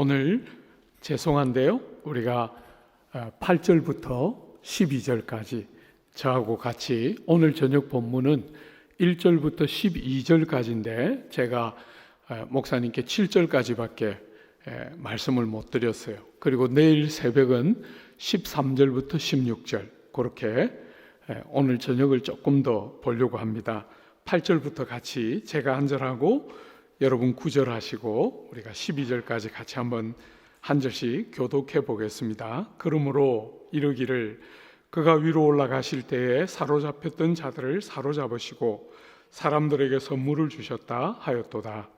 오늘 죄송한데요. 우리가 8절부터 12절까지 저하고 같이 오늘 저녁 본문은 1절부터 12절까지인데 제가 목사님께 7절까지밖에 말씀을 못 드렸어요. 그리고 내일 새벽은 13절부터 16절 그렇게 오늘 저녁을 조금 더 보려고 합니다. 8절부터 같이 제가 한 절하고 여러분 9절 하시고 우리가 12절까지 같이 한번 한 절씩 교독해 보겠습니다. 그러므로 이르기를 그가 위로 올라가실 때에 사로잡혔던 자들을 사로잡으시고 사람들에게 선물을 주셨다 하였도다.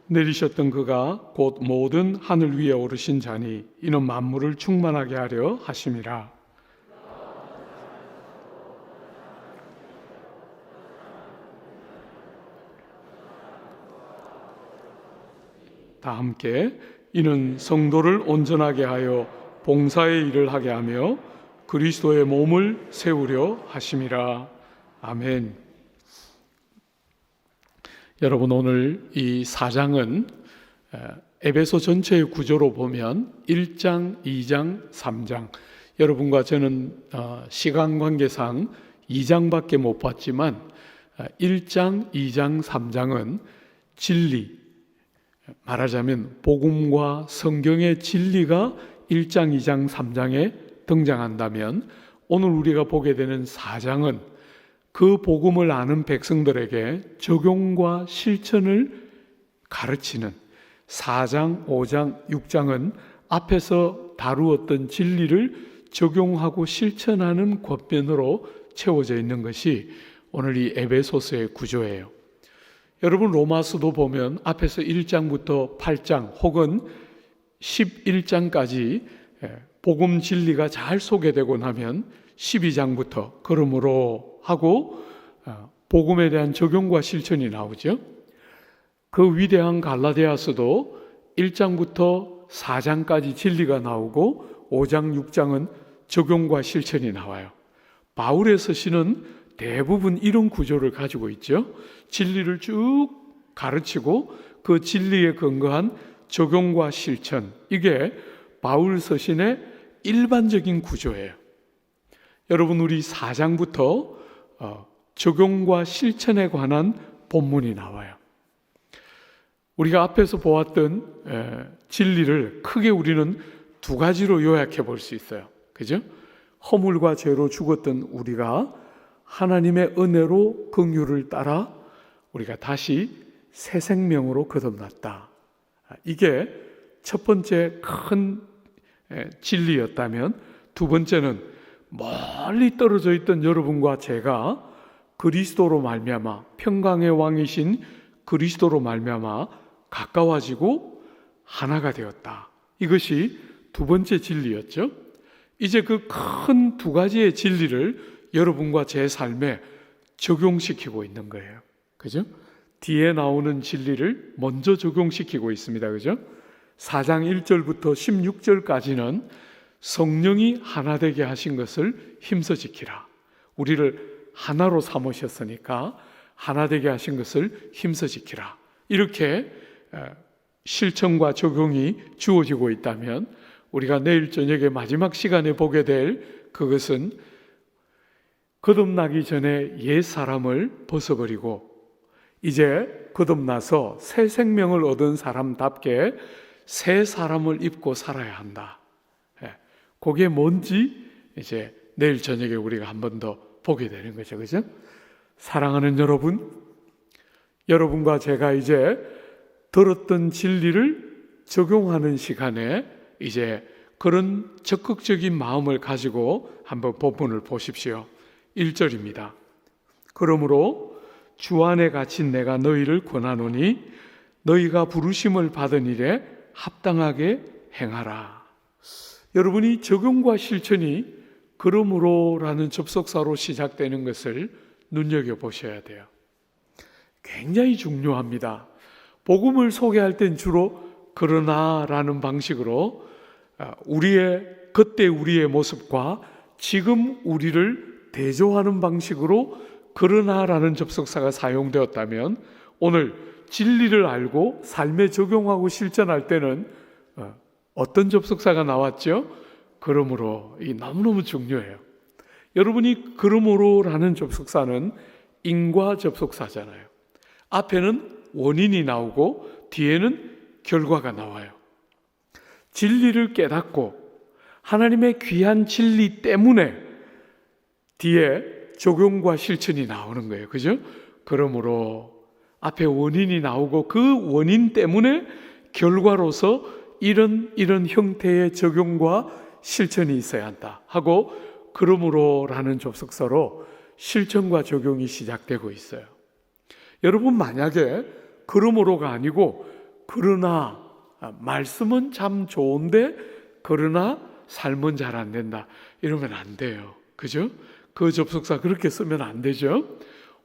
내리셨던 그가 곧 모든 하늘 위에 오르신 자니 이는 만물을 충만하게 하려 하심이라. 다 함께 이는 성도를 온전하게 하여 봉사의 일을 하게 하며 그리스도의 몸을 세우려 하심이라. 아멘. 여러분, 오늘 이 4장은 에베소 전체의 구조로 보면 1장, 2장, 3장, 여러분과 저는 시간 관계상 2장밖에 못 봤지만 1장, 2장, 3장은 진리, 말하자면 복음과 성경의 진리가 1장, 2장, 3장에 등장한다면 오늘 우리가 보게 되는 4장은 그 복음을 아는 백성들에게 적용과 실천을 가르치는 4장, 5장, 6장은 앞에서 다루었던 진리를 적용하고 실천하는 권면으로 채워져 있는 것이 오늘 이 에베소서의 구조예요. 여러분, 로마서도 보면 앞에서 1장부터 8장 혹은 11장까지 복음 진리가 잘 소개되고 나면 12장부터 그러므로 하고 복음에 대한 적용과 실천이 나오죠. 그 위대한 갈라디아서도 1장부터 4장까지 진리가 나오고 5장, 6장은 적용과 실천이 나와요. 바울의 서신은 대부분 이런 구조를 가지고 있죠. 진리를 쭉 가르치고 그 진리에 근거한 적용과 실천, 이게 바울 서신의 일반적인 구조예요. 여러분, 우리 4장부터 적용과 실천에 관한 본문이 나와요. 우리가 앞에서 보았던 진리를 크게 우리는 두 가지로 요약해 볼 수 있어요. 그죠? 허물과 죄로 죽었던 우리가 하나님의 은혜로 긍휼을 따라 우리가 다시 새 생명으로 거듭났다. 이게 첫 번째 큰 진리였다면, 두 번째는 멀리 떨어져 있던 여러분과 제가 그리스도로 말미암아, 평강의 왕이신 그리스도로 말미암아 가까워지고 하나가 되었다. 이것이 두 번째 진리였죠. 이제 그 큰 두 가지의 진리를 여러분과 제 삶에 적용시키고 있는 거예요. 그죠? 뒤에 나오는 진리를 먼저 적용시키고 있습니다. 그죠? 4장 1절부터 16절까지는 성령이 하나 되게 하신 것을 힘써 지키라. 우리를 하나로 삼으셨으니까 하나 되게 하신 것을 힘써 지키라. 이렇게 실천과 적용이 주어지고 있다면 우리가 내일 저녁에 마지막 시간에 보게 될 그것은 거듭나기 전에 옛 사람을 벗어버리고 이제 거듭나서 새 생명을 얻은 사람답게 새 사람을 입고 살아야 한다. 그게 뭔지 이제 내일 저녁에 우리가 한 번 더 보게 되는 거죠. 그죠? 사랑하는 여러분, 여러분과 제가 이제 들었던 진리를 적용하는 시간에 이제 그런 적극적인 마음을 가지고 한번 본문을 보십시오. 1절입니다. 그러므로 주 안에 갇힌 내가 너희를 권하노니 너희가 부르심을 받은 일에 합당하게 행하라. 여러분이 적용과 실천이 그러므로라는 접속사로 시작되는 것을 눈여겨보셔야 돼요. 굉장히 중요합니다. 복음을 소개할 땐 주로 그러나라는 방식으로 그때 우리의 모습과 지금 우리를 대조하는 방식으로 그러나라는 접속사가 사용되었다면 오늘 진리를 알고 삶에 적용하고 실천할 때는 어떤 접속사가 나왔죠? 그러므로. 이 너무너무 중요해요. 여러분이 그러므로라는 접속사는 인과 접속사잖아요. 앞에는 원인이 나오고 뒤에는 결과가 나와요. 진리를 깨닫고 하나님의 귀한 진리 때문에 뒤에 적용과 실천이 나오는 거예요. 그죠? 그러므로 앞에 원인이 나오고 그 원인 때문에 결과로서 이런 형태의 적용과 실천이 있어야 한다 하고, 그러므로라는 접속사로 실천과 적용이 시작되고 있어요. 여러분, 만약에 그러므로가 아니고 그러나, 말씀은 참 좋은데 그러나 삶은 잘 안 된다, 이러면 안 돼요. 그죠? 그 접속사 그렇게 쓰면 안 되죠.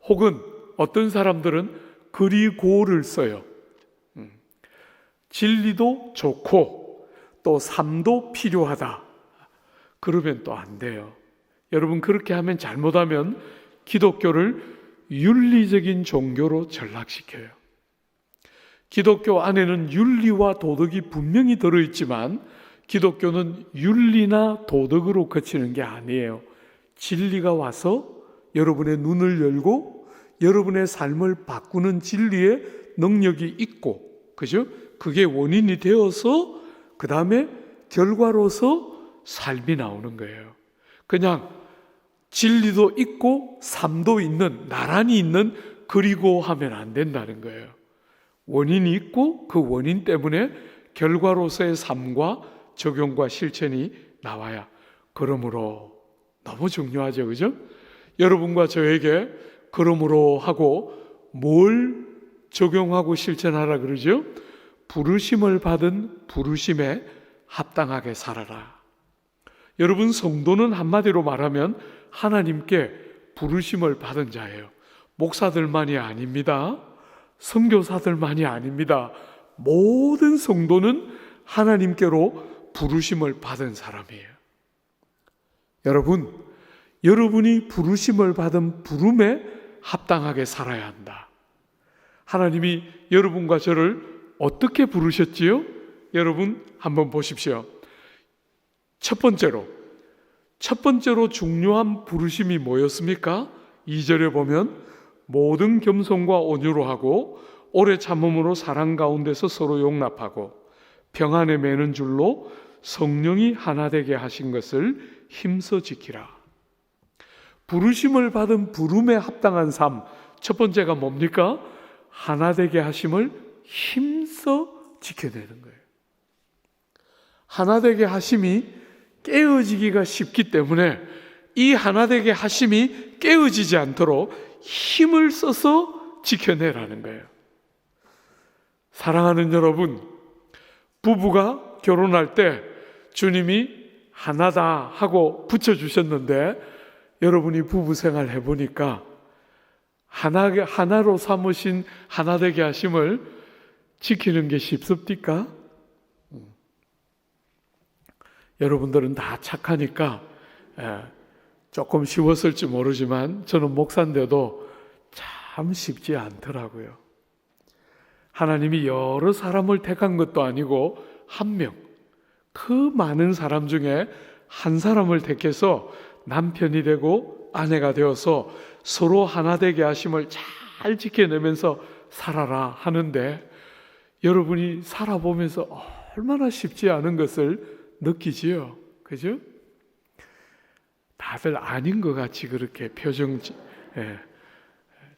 혹은 어떤 사람들은 그리고를 써요. 진리도 좋고 또 삶도 필요하다, 그러면 또 안 돼요. 여러분, 그렇게 하면, 잘못하면 기독교를 윤리적인 종교로 전락시켜요. 기독교 안에는 윤리와 도덕이 분명히 들어있지만 기독교는 윤리나 도덕으로 그치는 게 아니에요. 진리가 와서 여러분의 눈을 열고 여러분의 삶을 바꾸는 진리의 능력이 있고, 그죠? 그게 원인이 되어서 그 다음에 결과로서 삶이 나오는 거예요. 그냥 진리도 있고 삶도 있는, 나란히 있는 그리고 하면 안 된다는 거예요. 원인이 있고 그 원인 때문에 결과로서의 삶과 적용과 실천이 나와야. 그러므로 너무 중요하죠. 그죠? 여러분과 저에게 그러므로 하고 뭘 적용하고 실천하라 그러죠? 부르심을 받은 부르심에 합당하게 살아라. 여러분, 성도는 한마디로 말하면 하나님께 부르심을 받은 자예요. 목사들만이 아닙니다. 선교사들만이 아닙니다. 모든 성도는 하나님께로 부르심을 받은 사람이에요. 여러분, 여러분이 부르심을 받은 부름에 합당하게 살아야 한다. 하나님이 여러분과 저를 어떻게 부르셨지요? 여러분, 한번 보십시오. 첫 번째로 중요한 부르심이 뭐였습니까? 2절에 보면 모든 겸손과 온유로 하고 오래 참음으로 사랑 가운데서 서로 용납하고 평안에 매는 줄로 성령이 하나 되게 하신 것을 힘써 지키라. 부르심을 받은 부름에 합당한 삶, 첫 번째가 뭡니까? 하나 되게 하심을 힘써 지켜내는 거예요. 하나 되게 하심이 깨어지기가 쉽기 때문에 이 하나 되게 하심이 깨어지지 않도록 힘을 써서 지켜내라는 거예요. 사랑하는 여러분, 부부가 결혼할 때 주님이 하나다 하고 붙여주셨는데, 여러분이 부부 생활 해보니까 하나로 삼으신 하나 되게 하심을 지키는 게 쉽습니까? 여러분들은 다 착하니까 조금 쉬웠을지 모르지만 저는 목사인데도 참 쉽지 않더라고요. 하나님이 여러 사람을 택한 것도 아니고 한 명, 그 많은 사람 중에 한 사람을 택해서 남편이 되고 아내가 되어서 서로 하나 되게 하심을 잘 지켜내면서 살아라 하는데, 여러분이 살아보면서 얼마나 쉽지 않은 것을 느끼지요. 그죠? 다들 아닌 것 같이 그렇게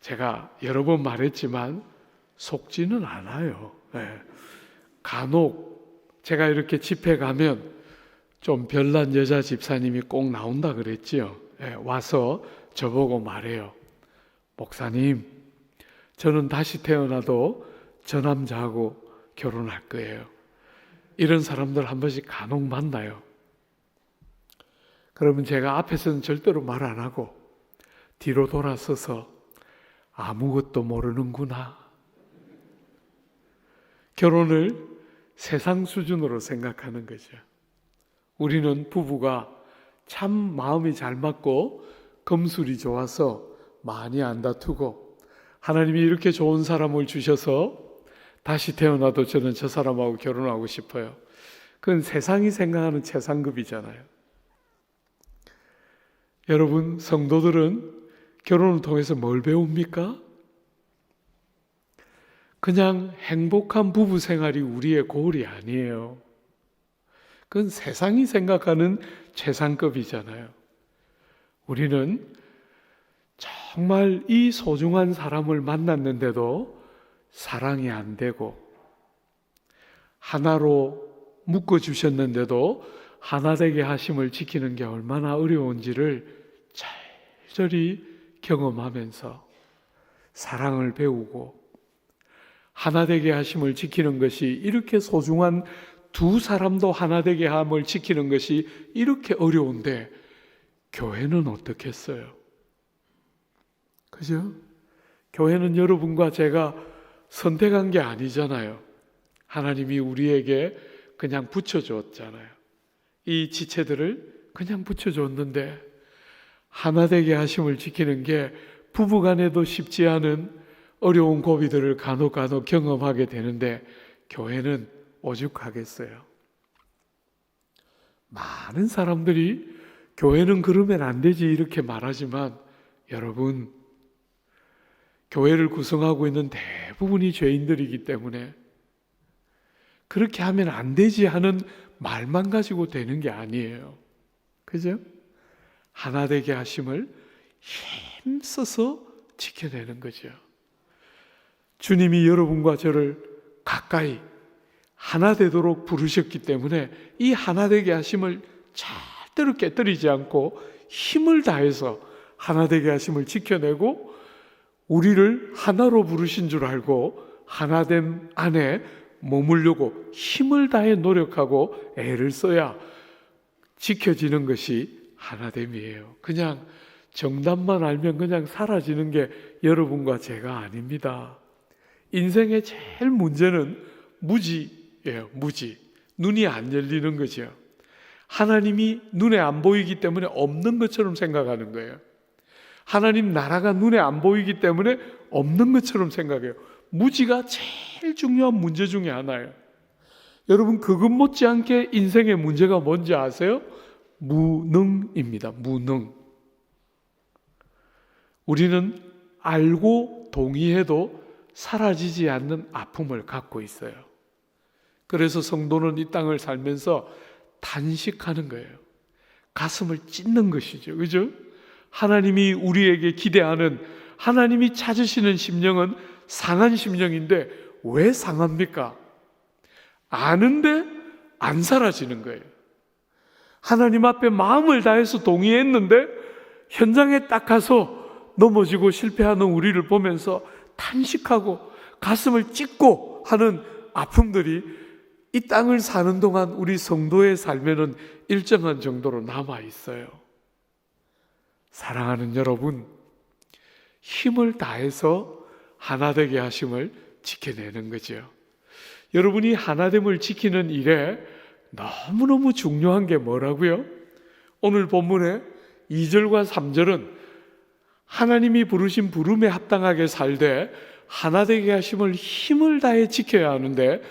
제가 여러 번 말했지만 속지는 않아요. 간혹 제가 이렇게 집회 가면 좀 별난 여자 집사님이 꼭 나온다 그랬지요. 와서 저보고 말해요. 목사님, 저는 다시 태어나도 저 남자하고 결혼할 거예요. 이런 사람들 한 번씩 간혹 만나요. 그러면 제가 앞에서는 절대로 말 안 하고 뒤로 돌아서서 아무것도 모르는구나. 결혼을 세상 수준으로 생각하는 거죠. 우리는 부부가 참 마음이 잘 맞고 금술이 좋아서 많이 안 다투고 하나님이 이렇게 좋은 사람을 주셔서 다시 태어나도 저는 저 사람하고 결혼하고 싶어요. 그건 세상이 생각하는 최상급이잖아요. 여러분, 성도들은 결혼을 통해서 뭘 배웁니까? 그냥 행복한 부부 생활이 우리의 고울이 아니에요. 그건 세상이 생각하는 최상급이잖아요. 우리는 정말 이 소중한 사람을 만났는데도 사랑이 안 되고, 하나로 묶어주셨는데도 하나 되게 하심을 지키는 게 얼마나 어려운지를 절절히 경험하면서 사랑을 배우고, 하나 되게 하심을 지키는 것이 이렇게 소중한 두 사람도 하나 되게 함을 지키는 것이 이렇게 어려운데 교회는 어떻겠어요? 그죠? 교회는 여러분과 제가 선택한 게 아니잖아요. 하나님이 우리에게 그냥 붙여줬잖아요. 이 지체들을 그냥 붙여줬는데 하나 되게 하심을 지키는 게 부부간에도 쉽지 않은 어려운 고비들을 간혹 경험하게 되는데 교회는 오죽하겠어요. 많은 사람들이 교회는 그러면 안 되지 이렇게 말하지만 여러분, 교회를 구성하고 있는 대부분이 죄인들이기 때문에 그렇게 하면 안 되지 하는 말만 가지고 되는 게 아니에요. 그죠? 하나 되게 하심을 힘써서 지켜내는 거죠. 주님이 여러분과 저를 가까이 하나 되도록 부르셨기 때문에 이 하나 되게 하심을 절대로 깨뜨리지 않고 힘을 다해서 하나 되게 하심을 지켜내고 우리를 하나로 부르신 줄 알고 하나됨 안에 머무려고 힘을 다해 노력하고 애를 써야 지켜지는 것이 하나됨이에요. 그냥 정답만 알면 그냥 사라지는 게 여러분과 제가 아닙니다. 인생의 제일 문제는 무지예요. 무지. 눈이 안 열리는 거죠. 하나님이 눈에 안 보이기 때문에 없는 것처럼 생각하는 거예요. 하나님 나라가 눈에 안 보이기 때문에 없는 것처럼 생각해요. 무지가 제일 중요한 문제 중에 하나예요. 여러분, 그것 못지않게 인생의 문제가 뭔지 아세요? 무능입니다. 무능. 우리는 알고 동의해도 사라지지 않는 아픔을 갖고 있어요. 그래서 성도는 이 땅을 살면서 단식하는 거예요. 가슴을 찢는 것이죠. 그죠? 하나님이 우리에게 기대하는, 하나님이 찾으시는 심령은 상한 심령인데 왜 상합니까? 아는데 안 사라지는 거예요. 하나님 앞에 마음을 다해서 동의했는데 현장에 딱 가서 넘어지고 실패하는 우리를 보면서 탄식하고 가슴을 찢고 하는 아픔들이 이 땅을 사는 동안 우리 성도의 삶에는 일정한 정도로 남아 있어요. 사랑하는 여러분, 힘을 다해서 하나 되게 하심을 지켜내는 거죠. 여러분이 하나됨을 지키는 일에 너무너무 중요한 게 뭐라고요? 오늘 본문의 2절과 3절은 하나님이 부르신 부름에 합당하게 살되 하나 되게 하심을 힘을 다해 지켜야 하는데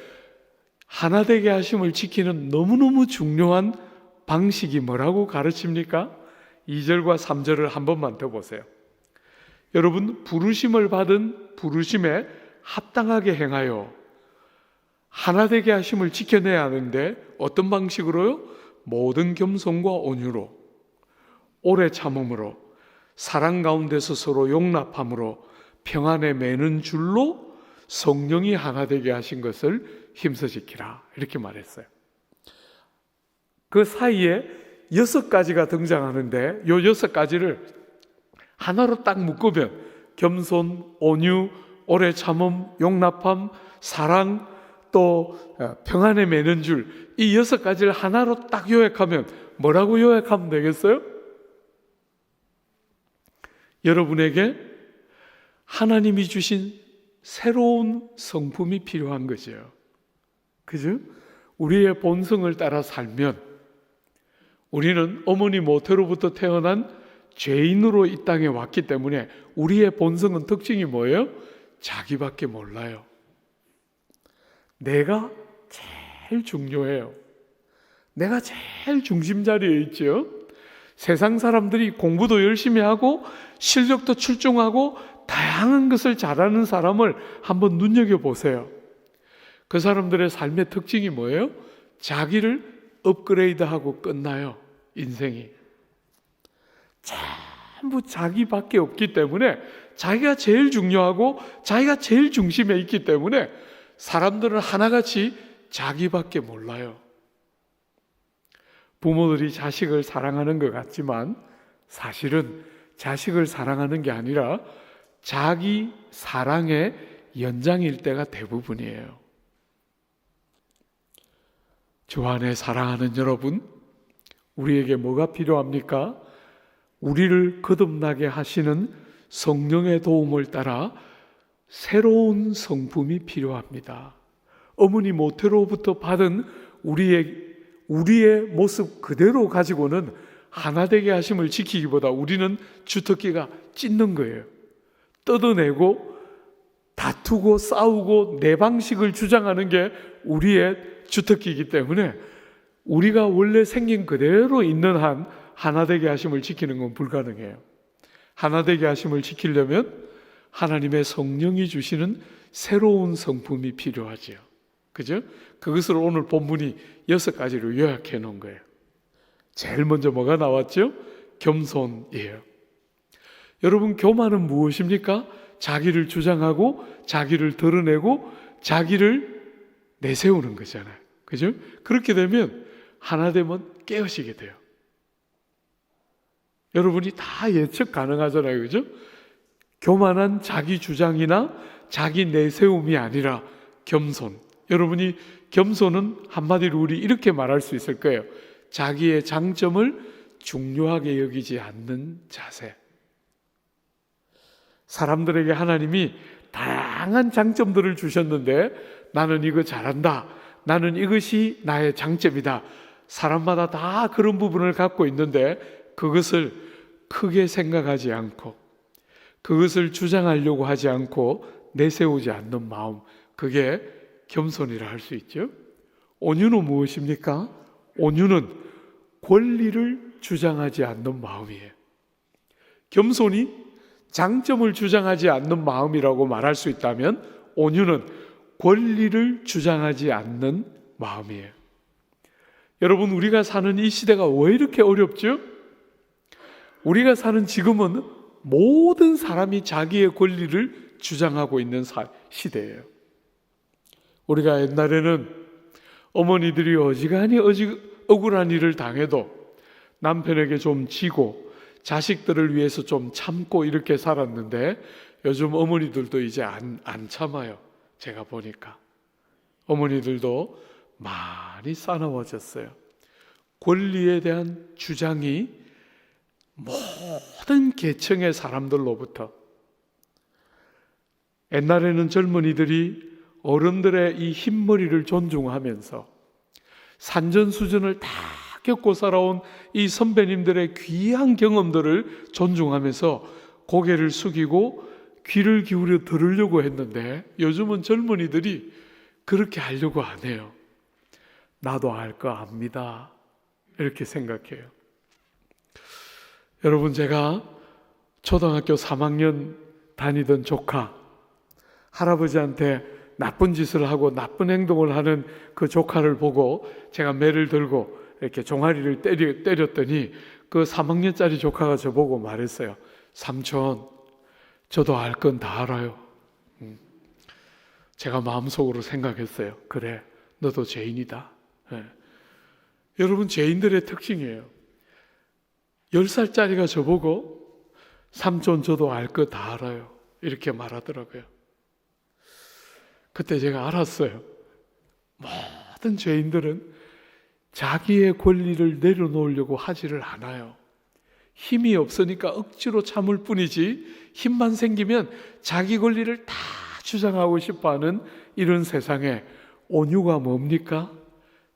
하나 되게 하심을 지키는 너무너무 중요한 방식이 뭐라고 가르칩니까? 2절과 3절을 한 번만 더 보세요. 여러분, 부르심을 받은 부르심에 합당하게 행하여 하나 되게 하심을 지켜내야 하는데 어떤 방식으로요? 모든 겸손과 온유로, 오래 참음으로, 사랑 가운데서 서로 용납함으로, 평안에 매는 줄로 성령이 하나 되게 하신 것을 힘써 지키라, 이렇게 말했어요. 그 사이에 6가지가 등장하는데 이 6가지를 하나로 딱 묶으면 겸손, 온유, 오래 참음, 용납함, 사랑, 또 평안에 매는 줄, 이 6가지를 하나로 딱 요약하면 뭐라고 요약하면 되겠어요? 여러분에게 하나님이 주신 새로운 성품이 필요한 거죠. 그죠? 우리의 본성을 따라 살면 우리는 어머니 모태로부터 태어난 죄인으로 이 땅에 왔기 때문에 우리의 본성은 특징이 뭐예요? 자기밖에 몰라요. 내가 제일 중요해요. 내가 제일 중심 자리에 있죠. 세상 사람들이 공부도 열심히 하고 실력도 출중하고 다양한 것을 잘하는 사람을 한번 눈여겨보세요. 그 사람들의 삶의 특징이 뭐예요? 자기를 업그레이드하고 끝나요. 인생이. 전부 자기밖에 없기 때문에 자기가 제일 중요하고 자기가 제일 중심에 있기 때문에 사람들은 하나같이 자기밖에 몰라요. 부모들이 자식을 사랑하는 것 같지만 사실은 자식을 사랑하는 게 아니라 자기 사랑의 연장일 때가 대부분이에요. 주 안에 사랑하는 여러분, 우리에게 뭐가 필요합니까? 우리를 거듭나게 하시는 성령의 도움을 따라 새로운 성품이 필요합니다. 어머니 모태로부터 받은 우리의 모습 그대로 가지고는 하나 되게 하심을 지키기보다 우리는 주특기가 찢는 거예요. 뜯어내고 다투고 싸우고 내 방식을 주장하는 게 우리의 주특기이기 때문에 우리가 원래 생긴 그대로 있는 한 하나 되게 하심을 지키는 건 불가능해요. 하나 되게 하심을 지키려면 하나님의 성령이 주시는 새로운 성품이 필요하지요. 그죠? 그것을 오늘 본문이 6가지로 요약해 놓은 거예요. 제일 먼저 뭐가 나왔죠? 겸손이에요. 여러분, 교만은 무엇입니까? 자기를 주장하고 자기를 드러내고 자기를 내세우는 거잖아요. 그죠? 그렇게 되면 하나 되면 깨어지게 돼요. 여러분이 다 예측 가능하잖아요. 그죠? 교만한 자기 주장이나 자기 내세움이 아니라 겸손. 여러분이 겸손은 한마디로 우리 이렇게 말할 수 있을 거예요. 자기의 장점을 중요하게 여기지 않는 자세. 사람들에게 하나님이 다양한 장점들을 주셨는데 나는 이거 잘한다. 나는 이것이 나의 장점이다. 사람마다 다 그런 부분을 갖고 있는데 그것을 크게 생각하지 않고 그것을 주장하려고 하지 않고 내세우지 않는 마음, 그게 겸손이라 할 수 있죠. 온유는 무엇입니까? 온유는 권리를 주장하지 않는 마음이에요. 겸손이 장점을 주장하지 않는 마음이라고 말할 수 있다면 온유는 권리를 주장하지 않는 마음이에요. 여러분, 우리가 사는 이 시대가 왜 이렇게 어렵죠? 우리가 사는 지금은 모든 사람이 자기의 권리를 주장하고 있는 시대예요. 우리가 옛날에는 어머니들이 어지간히 억울한 일을 당해도 남편에게 좀 지고 자식들을 위해서 좀 참고 이렇게 살았는데 요즘 어머니들도 이제 안 참아요. 제가 보니까 어머니들도 많이 싸나워졌어요. 권리에 대한 주장이 모든 계층의 사람들로부터, 옛날에는 젊은이들이 어른들의 이 흰머리를 존중하면서 산전수전을 다 겪고 살아온 이 선배님들의 귀한 경험들을 존중하면서 고개를 숙이고 귀를 기울여 들으려고 했는데 요즘은 젊은이들이 그렇게 하려고 안 해요. 나도 알 거 압니다. 이렇게 생각해요. 여러분, 제가 초등학교 3학년 다니던 조카, 할아버지한테 나쁜 짓을 하고 나쁜 행동을 하는 그 조카를 보고 제가 매를 들고 이렇게 종아리를 때렸더니 그 3학년짜리 조카가 저보고 말했어요. 삼촌, 저도 알 건 다 알아요. 제가 마음속으로 생각했어요. 그래, 너도 죄인이다. 네. 여러분, 죄인들의 특징이에요. 10살짜리가 저보고 삼촌, 저도 알 거 다 알아요. 이렇게 말하더라고요. 그때 제가 알았어요. 모든 죄인들은 자기의 권리를 내려놓으려고 하지를 않아요. 힘이 없으니까 억지로 참을 뿐이지 힘만 생기면 자기 권리를 다 주장하고 싶어하는 이런 세상에 온유가 뭡니까?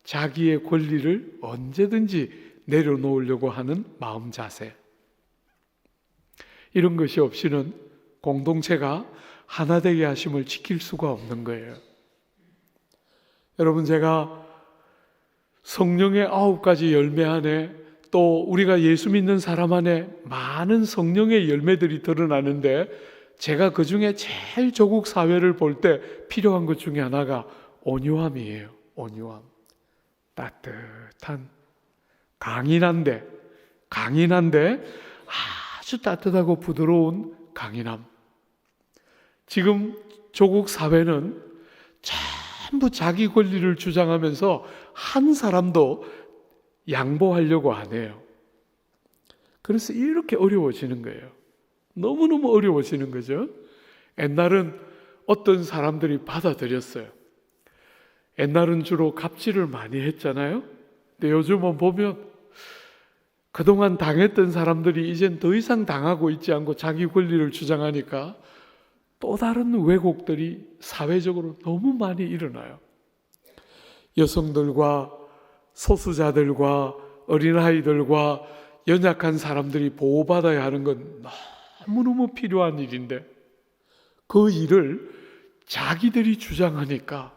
자기의 권리를 언제든지 내려놓으려고 하는 마음 자세. 이런 것이 없이는 공동체가 하나 되게 하심을 지킬 수가 없는 거예요. 여러분, 제가 성령의 9가지 열매 안에 또 우리가 예수 믿는 사람 안에 많은 성령의 열매들이 드러나는데, 제가 그 중에 제일 조국 사회를 볼 때 필요한 것 중에 하나가 온유함이에요. 온유함. 따뜻한, 강인한데 아주 따뜻하고 부드러운 강인함. 지금 조국 사회는 전부 자기 권리를 주장하면서 한 사람도 양보하려고 안 해요. 그래서 이렇게 어려워지는 거예요. 너무너무 어려워지는 거죠. 옛날은 어떤 사람들이 받아들였어요. 옛날은 주로 갑질을 많이 했잖아요. 근데 요즘은 보면 그동안 당했던 사람들이 이젠 더 이상 당하고 있지 않고 자기 권리를 주장하니까 또 다른 왜곡들이 사회적으로 너무 많이 일어나요. 여성들과 소수자들과 어린아이들과 연약한 사람들이 보호받아야 하는 건 너무너무 필요한 일인데, 그 일을 자기들이 주장하니까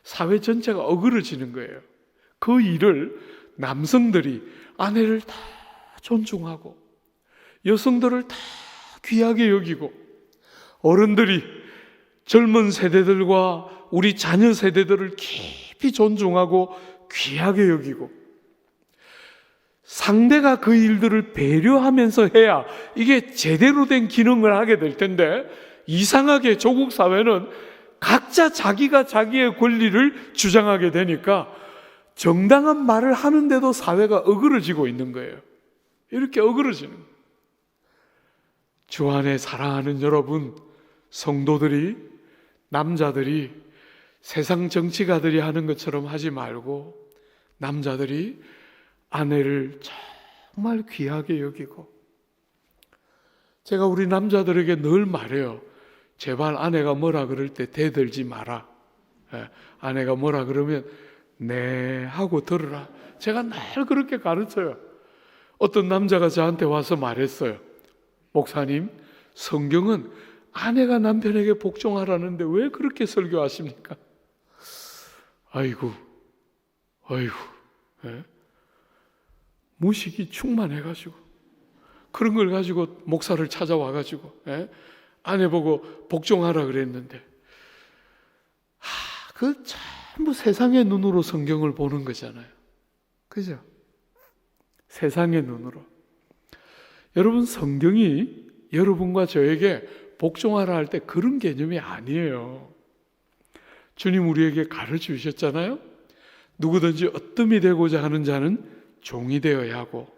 사회 전체가 어그러지는 거예요. 그 일을 남성들이 아내를 다 존중하고 여성들을 다 귀하게 여기고 어른들이 젊은 세대들과 우리 자녀 세대들을 깊이 존중하고 귀하게 여기고, 상대가 그 일들을 배려하면서 해야 이게 제대로 된 기능을 하게 될 텐데, 이상하게 조국 사회는 각자 자기가 자기의 권리를 주장하게 되니까 정당한 말을 하는데도 사회가 어그러지고 있는 거예요. 이렇게 어그러지는 거예요. 주 안에 사랑하는 여러분, 성도들이, 남자들이 세상 정치가들이 하는 것처럼 하지 말고 남자들이 아내를 정말 귀하게 여기고, 제가 우리 남자들에게 늘 말해요. 제발 아내가 뭐라 그럴 때 대들지 마라. 아내가 뭐라 그러면 네 하고 들으라. 제가 늘 그렇게 가르쳐요. 어떤 남자가 저한테 와서 말했어요. 목사님, 성경은 아내가 남편에게 복종하라는데 왜 그렇게 설교하십니까? 아이고. 무식이 충만해가지고 그런 걸 가지고 목사를 찾아와가지고 아내 보고 복종하라 그랬는데, 그 전부 세상의 눈으로 성경을 보는 거잖아요. 그죠? 세상의 눈으로. 여러분, 성경이 여러분과 저에게 복종하라 할 때 그런 개념이 아니에요. 주님 우리에게 가르쳐 주셨잖아요. 누구든지 어뜸이 되고자 하는 자는 종이 되어야 하고,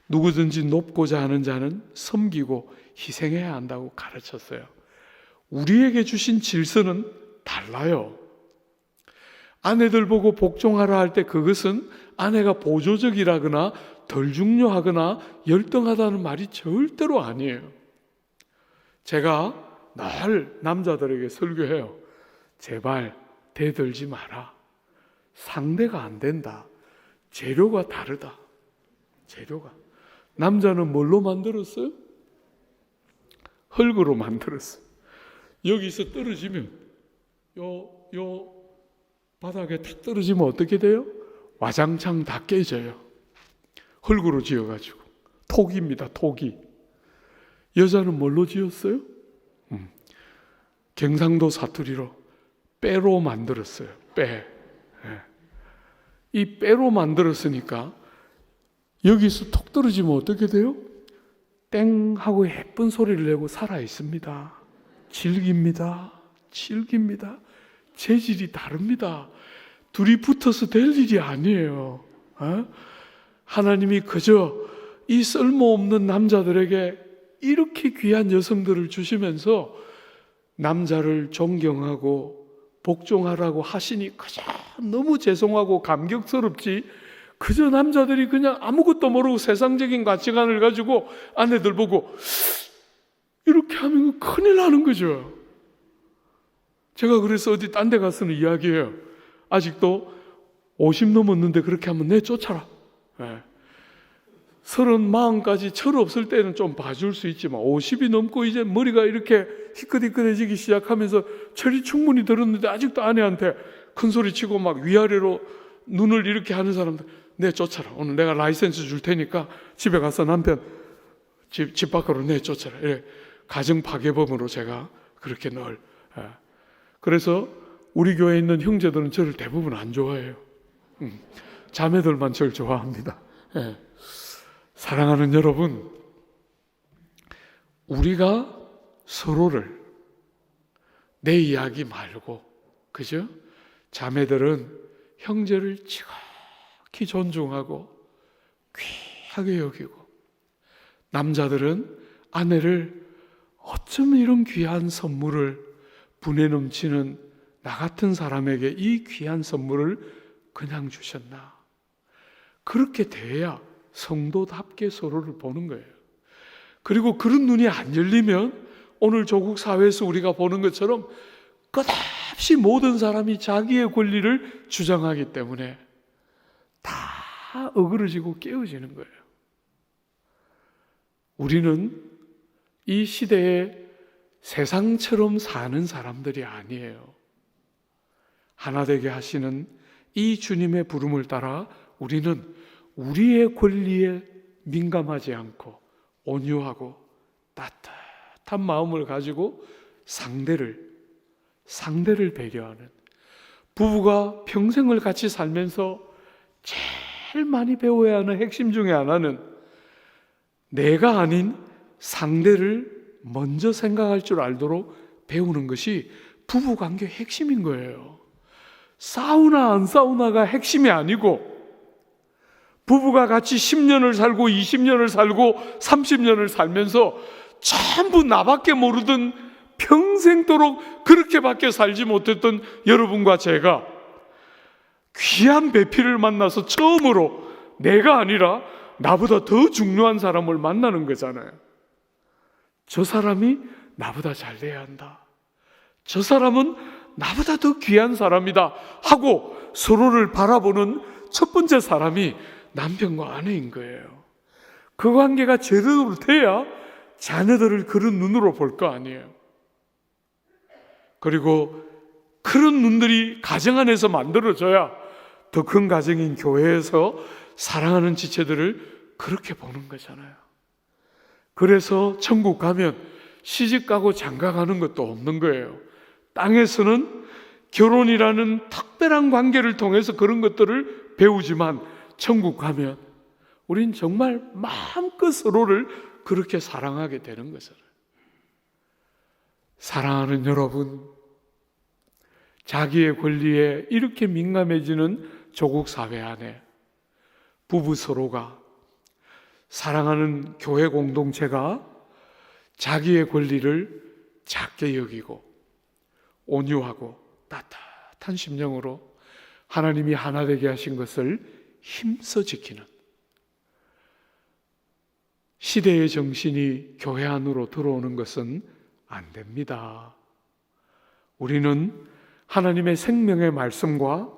누구든지 높고자 하는 자는 섬기고 희생해야 한다고 가르쳤어요. 우리에게 주신 질서는 달라요. 아내들 보고 복종하라 할 때 그것은 아내가 보조적이라거나 덜 중요하거나 열등하다는 말이 절대로 아니에요. 제가 늘 남자들에게 설교해요. 제발 대들지 마라. 상대가 안 된다. 재료가 다르다. 재료가. 남자는 뭘로 만들었어요? 흙으로 만들었어요. 여기서 떨어지면 요 바닥에 탁 떨어지면 어떻게 돼요? 와장창 다 깨져요. 흙으로 지어가지고. 토기입니다. 토기. 여자는 뭘로 지었어요? 경상도 사투리로 빼로 만들었어요. 빼. 이 빼로 만들었으니까 여기서 톡 떨어지면 어떻게 돼요? 땡 하고 예쁜 소리를 내고 살아 있습니다. 질깁니다. 재질이 다릅니다. 둘이 붙어서 될 일이 아니에요. 하나님이 그저 이 쓸모없는 남자들에게 이렇게 귀한 여성들을 주시면서 남자를 존경하고 복종하라고 하시니 그저 너무 죄송하고 감격스럽지, 그저 남자들이 그냥 아무것도 모르고 세상적인 가치관을 가지고 아내들 보고 이렇게 하면 큰일 나는 거죠. 제가 그래서 어디 딴 데 가서는 이야기해요. 아직도 50 넘었는데 그렇게 하면 내쫓아라. 30, 40까지 철 없을 때는 좀 봐줄 수 있지만 50이 넘고 이제 머리가 이렇게 희끗희끗해지기 시작하면서 철이 충분히 들었는데 아직도 아내한테 큰 소리 치고 막 위아래로 눈을 이렇게 하는 사람들, 내쫓아라. 오늘 내가 라이센스 줄 테니까 집에 가서 남편 집 밖으로 내쫓아라. 이래 가정 파괴범으로 제가 그렇게 늘. 그래서 우리 교회에 있는 형제들은 저를 대부분 안 좋아해요. 자매들만 저를 좋아합니다. 사랑하는 여러분, 우리가 서로를 내 이야기 말고, 그죠? 자매들은 형제를 지극히 존중하고 귀하게 여기고, 남자들은 아내를 어쩜 이런 귀한 선물을, 분에 넘치는 나 같은 사람에게 이 귀한 선물을 그냥 주셨나. 그렇게 돼야 성도답게 서로를 보는 거예요. 그리고 그런 눈이 안 열리면 오늘 조국 사회에서 우리가 보는 것처럼 끝없이 모든 사람이 자기의 권리를 주장하기 때문에 다 어그러지고 깨어지는 거예요. 우리는 이 시대에 세상처럼 사는 사람들이 아니에요. 하나 되게 하시는 이 주님의 부름을 따라 우리는 우리의 권리에 민감하지 않고 온유하고 따뜻한 마음을 가지고 상대를 배려하는, 부부가 평생을 같이 살면서 제일 많이 배워야 하는 핵심 중에 하나는 내가 아닌 상대를 먼저 생각할 줄 알도록 배우는 것이 부부관계의 핵심인 거예요. 싸우나 안 싸우나가 핵심이 아니고, 부부가 같이 10년을 살고 20년을 살고 30년을 살면서 전부 나밖에 모르던, 평생도록 그렇게밖에 살지 못했던 여러분과 제가 귀한 배필을 만나서 처음으로 내가 아니라 나보다 더 중요한 사람을 만나는 거잖아요. 저 사람이 나보다 잘 돼야 한다. 저 사람은 나보다 더 귀한 사람이다 하고 서로를 바라보는 첫 번째 사람이 남편과 아내인 거예요. 그 관계가 제대로 돼야 자녀들을 그런 눈으로 볼 거 아니에요. 그리고 그런 눈들이 가정 안에서 만들어져야 더 큰 가정인 교회에서 사랑하는 지체들을 그렇게 보는 거잖아요. 그래서 천국 가면 시집 가고 장가 가는 것도 없는 거예요. 땅에서는 결혼이라는 특별한 관계를 통해서 그런 것들을 배우지만 천국 가면 우린 정말 마음껏 서로를 그렇게 사랑하게 되는 것을. 사랑하는 여러분, 자기의 권리에 이렇게 민감해지는 조국 사회 안에 부부 서로가, 사랑하는 교회 공동체가 자기의 권리를 작게 여기고 온유하고 따뜻한 심령으로 하나님이 하나 되게 하신 것을 힘써 지키는 시대의 정신이 교회 안으로 들어오는 것은 안 됩니다. 우리는 하나님의 생명의 말씀과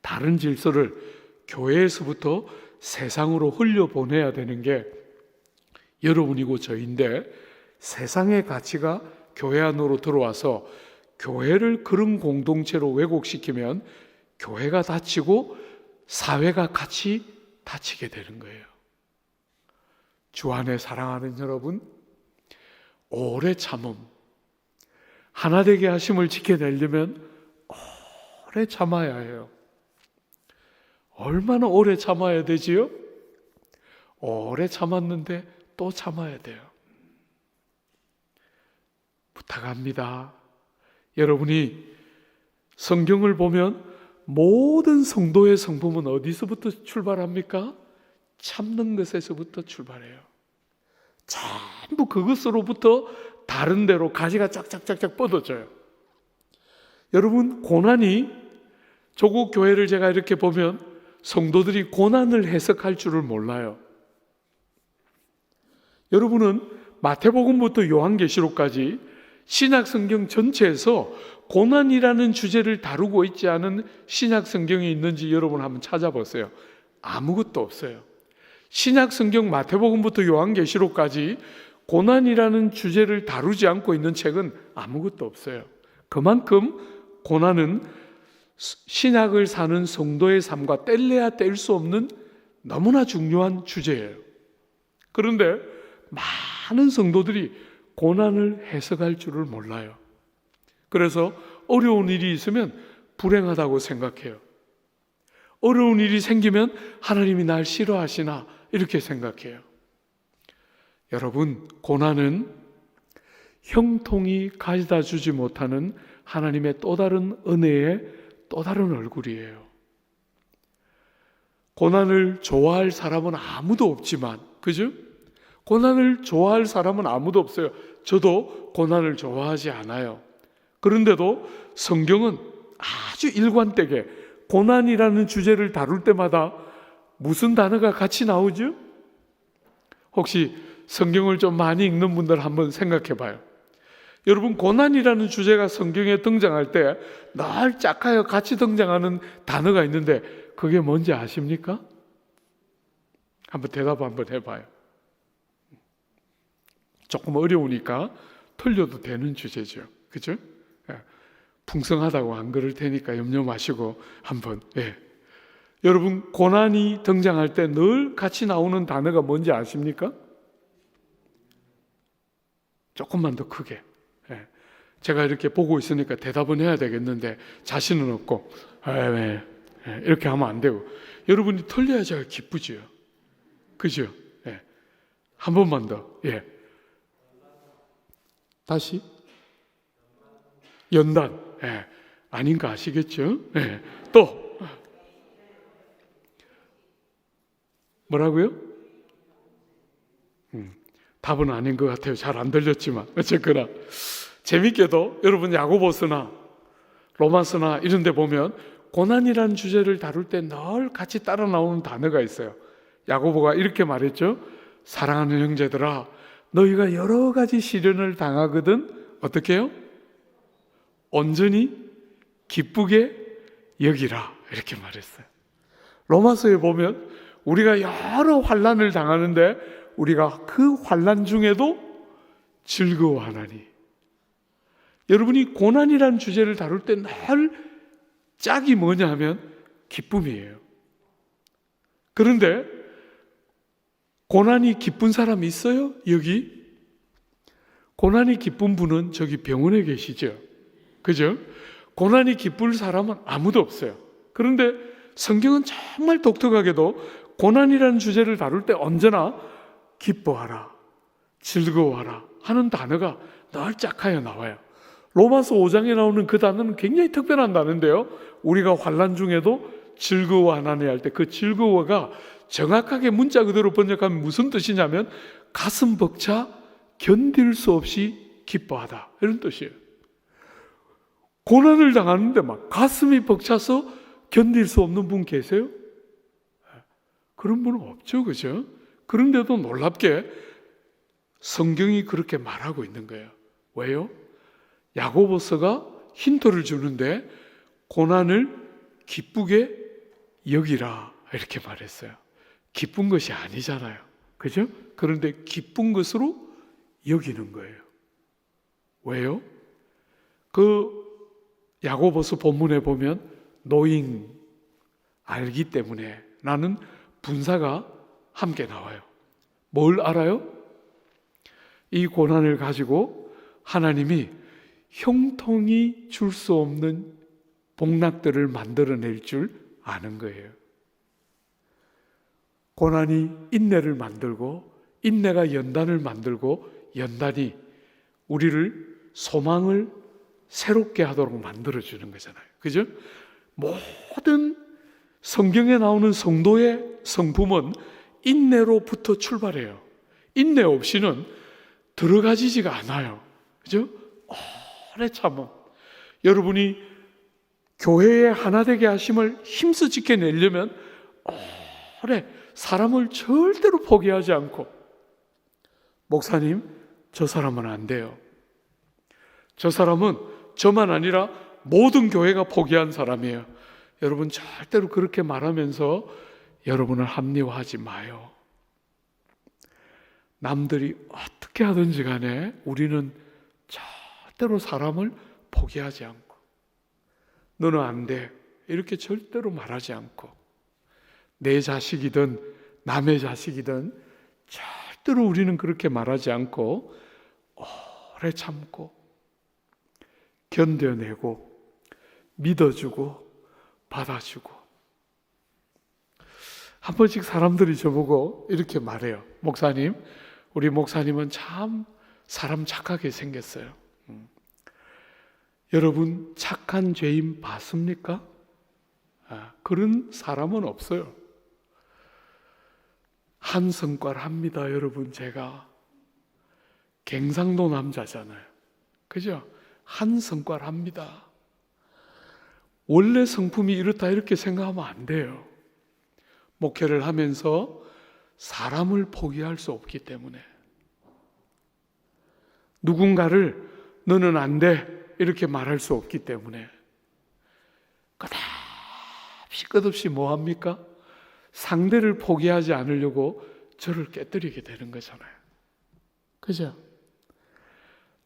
다른 질서를 교회에서부터 세상으로 흘려보내야 되는 게 여러분이고 저인데, 세상의 가치가 교회 안으로 들어와서 교회를 그런 공동체로 왜곡시키면 교회가 다치고 사회가 같이 다치게 되는 거예요. 주 안에 사랑하는 여러분, 오래 참음, 하나 되게 하심을 지켜내려면 오래 참아야 해요. 얼마나 오래 참아야 되지요? 오래 참았는데 또 참아야 돼요. 부탁합니다. 여러분이 성경을 보면 모든 성도의 성품은 어디서부터 출발합니까? 참는 것에서부터 출발해요. 전부 그것으로부터 다른 데로 가지가 짝짝짝짝 뻗어져요. 여러분, 고난이, 조국 교회를 제가 이렇게 보면 성도들이 고난을 해석할 줄을 몰라요. 여러분은 마태복음부터 요한계시록까지 신약 성경 전체에서 고난이라는 주제를 다루고 있지 않은 신약 성경이 있는지 여러분 한번 찾아보세요. 아무것도 없어요. 신약 성경 마태복음부터 요한계시록까지 고난이라는 주제를 다루지 않고 있는 책은 아무것도 없어요. 그만큼 고난은 신약을 사는 성도의 삶과 뗄래야 뗄 수 없는 너무나 중요한 주제예요. 그런데 많은 성도들이 고난을 해석할 줄을 몰라요. 그래서 어려운 일이 있으면 불행하다고 생각해요. 어려운 일이 생기면 하나님이 날 싫어하시나 이렇게 생각해요. 여러분, 고난은 형통이 가져다 주지 못하는 하나님의 또 다른 은혜의 또 다른 얼굴이에요. 고난을 좋아할 사람은 아무도 없지만, 그죠? 고난을 좋아할 사람은 아무도 없어요. 저도 고난을 좋아하지 않아요. 그런데도 성경은 아주 일관되게 고난이라는 주제를 다룰 때마다 무슨 단어가 같이 나오죠? 혹시 성경을 좀 많이 읽는 분들 한번 생각해 봐요. 여러분, 고난이라는 주제가 성경에 등장할 때 늘 짝하여 같이 등장하는 단어가 있는데 그게 뭔지 아십니까? 한번 대답 한번 해봐요. 조금 어려우니까 틀려도 되는 주제죠. 그죠? 풍성하다고 안 그럴 테니까 염려 마시고 한번. 여러분, 고난이 등장할 때 늘 같이 나오는 단어가 뭔지 아십니까? 조금만 더 크게. 제가 이렇게 보고 있으니까 대답은 해야 되겠는데 자신은 없고 이렇게 하면 안 되고, 여러분이 틀려야 제가 기쁘지요. 그죠? 한 번만 더. 다시. 연단. 아닌가 아시겠죠? 또 뭐라고요? 답은 아닌 것 같아요. 잘 안 들렸지만 어쨌거나 재밌게도 여러분 야고보서나 로마서나 이런 데 보면 고난이라는 주제를 다룰 때 늘 같이 따라 나오는 단어가 있어요. 야고보가 이렇게 말했죠. 사랑하는 형제들아, 너희가 여러 가지 시련을 당하거든 어떻게 해요? 온전히 기쁘게 여기라, 이렇게 말했어요. 로마서에 보면 우리가 여러 환난을 당하는데 우리가 그 환난 중에도 즐거워하나니. 여러분이 고난이라는 주제를 다룰 때 늘 짝이 뭐냐 하면 기쁨이에요. 그런데 고난이 기쁜 사람이 있어요? 여기? 고난이 기쁜 분은 저기 병원에 계시죠? 그죠? 고난이 기쁠 사람은 아무도 없어요. 그런데 성경은 정말 독특하게도 고난이라는 주제를 다룰 때 언제나 기뻐하라, 즐거워하라 하는 단어가 늘 짝하여 나와요. 로마서 5장에 나오는 그 단어는 굉장히 특별한 단어인데요, 우리가 환난 중에도 즐거워하나니 할 때 그 즐거워가 정확하게 문자 그대로 번역하면 무슨 뜻이냐면 가슴 벅차 견딜 수 없이 기뻐하다, 이런 뜻이에요. 고난을 당하는데 막 가슴이 벅차서 견딜 수 없는 분 계세요? 그런 분은 없죠, 그죠? 그런데도 놀랍게 성경이 그렇게 말하고 있는 거예요. 왜요? 야고보서가 힌트를 주는데 고난을 기쁘게 여기라, 이렇게 말했어요. 기쁜 것이 아니잖아요, 그죠? 그런데 기쁜 것으로 여기는 거예요. 왜요? 그 야고보서 본문에 보면 knowing, 알기 때문에 라는 분사가 함께 나와요. 뭘 알아요? 이 고난을 가지고 하나님이 형통이 줄 수 없는 복락들을 만들어낼 줄 아는 거예요. 고난이 인내를 만들고 인내가 연단을 만들고 연단이 우리를 소망을 새롭게 하도록 만들어주는 거잖아요. 그죠? 모든 성경에 나오는 성도의 성품은 인내로부터 출발해요. 인내 없이는 들어가지지가 않아요. 그죠? 오래 참음. 여러분이 교회의 하나 되게 하심을 힘써 지켜내려면 오래 사람을 절대로 포기하지 않고, 목사님, 저 사람은 안 돼요. 저 사람은 저만 아니라 모든 교회가 포기한 사람이에요. 여러분 절대로 그렇게 말하면서 여러분을 합리화하지 마요. 남들이 어떻게 하든지 간에 우리는 절대로 사람을 포기하지 않고, 너는 안 돼, 이렇게 절대로 말하지 않고, 내 자식이든 남의 자식이든 절대로 우리는 그렇게 말하지 않고 오래 참고 견뎌내고 믿어주고 받아주고. 한 번씩 사람들이 저보고 이렇게 말해요. 목사님, 우리 목사님은 참 사람 착하게 생겼어요. 여러분, 착한 죄인 봤습니까? 그런 사람은 없어요. 한 성과를 합니다. 여러분, 제가 갱상도 남자잖아요. 그죠? 한 성과를 합니다. 원래 성품이 이렇다 이렇게 생각하면 안 돼요. 목회를 하면서 사람을 포기할 수 없기 때문에, 누군가를 너는 안 돼 이렇게 말할 수 없기 때문에 끝없이 뭐 합니까? 상대를 포기하지 않으려고 저를 깨뜨리게 되는 거잖아요. 그죠?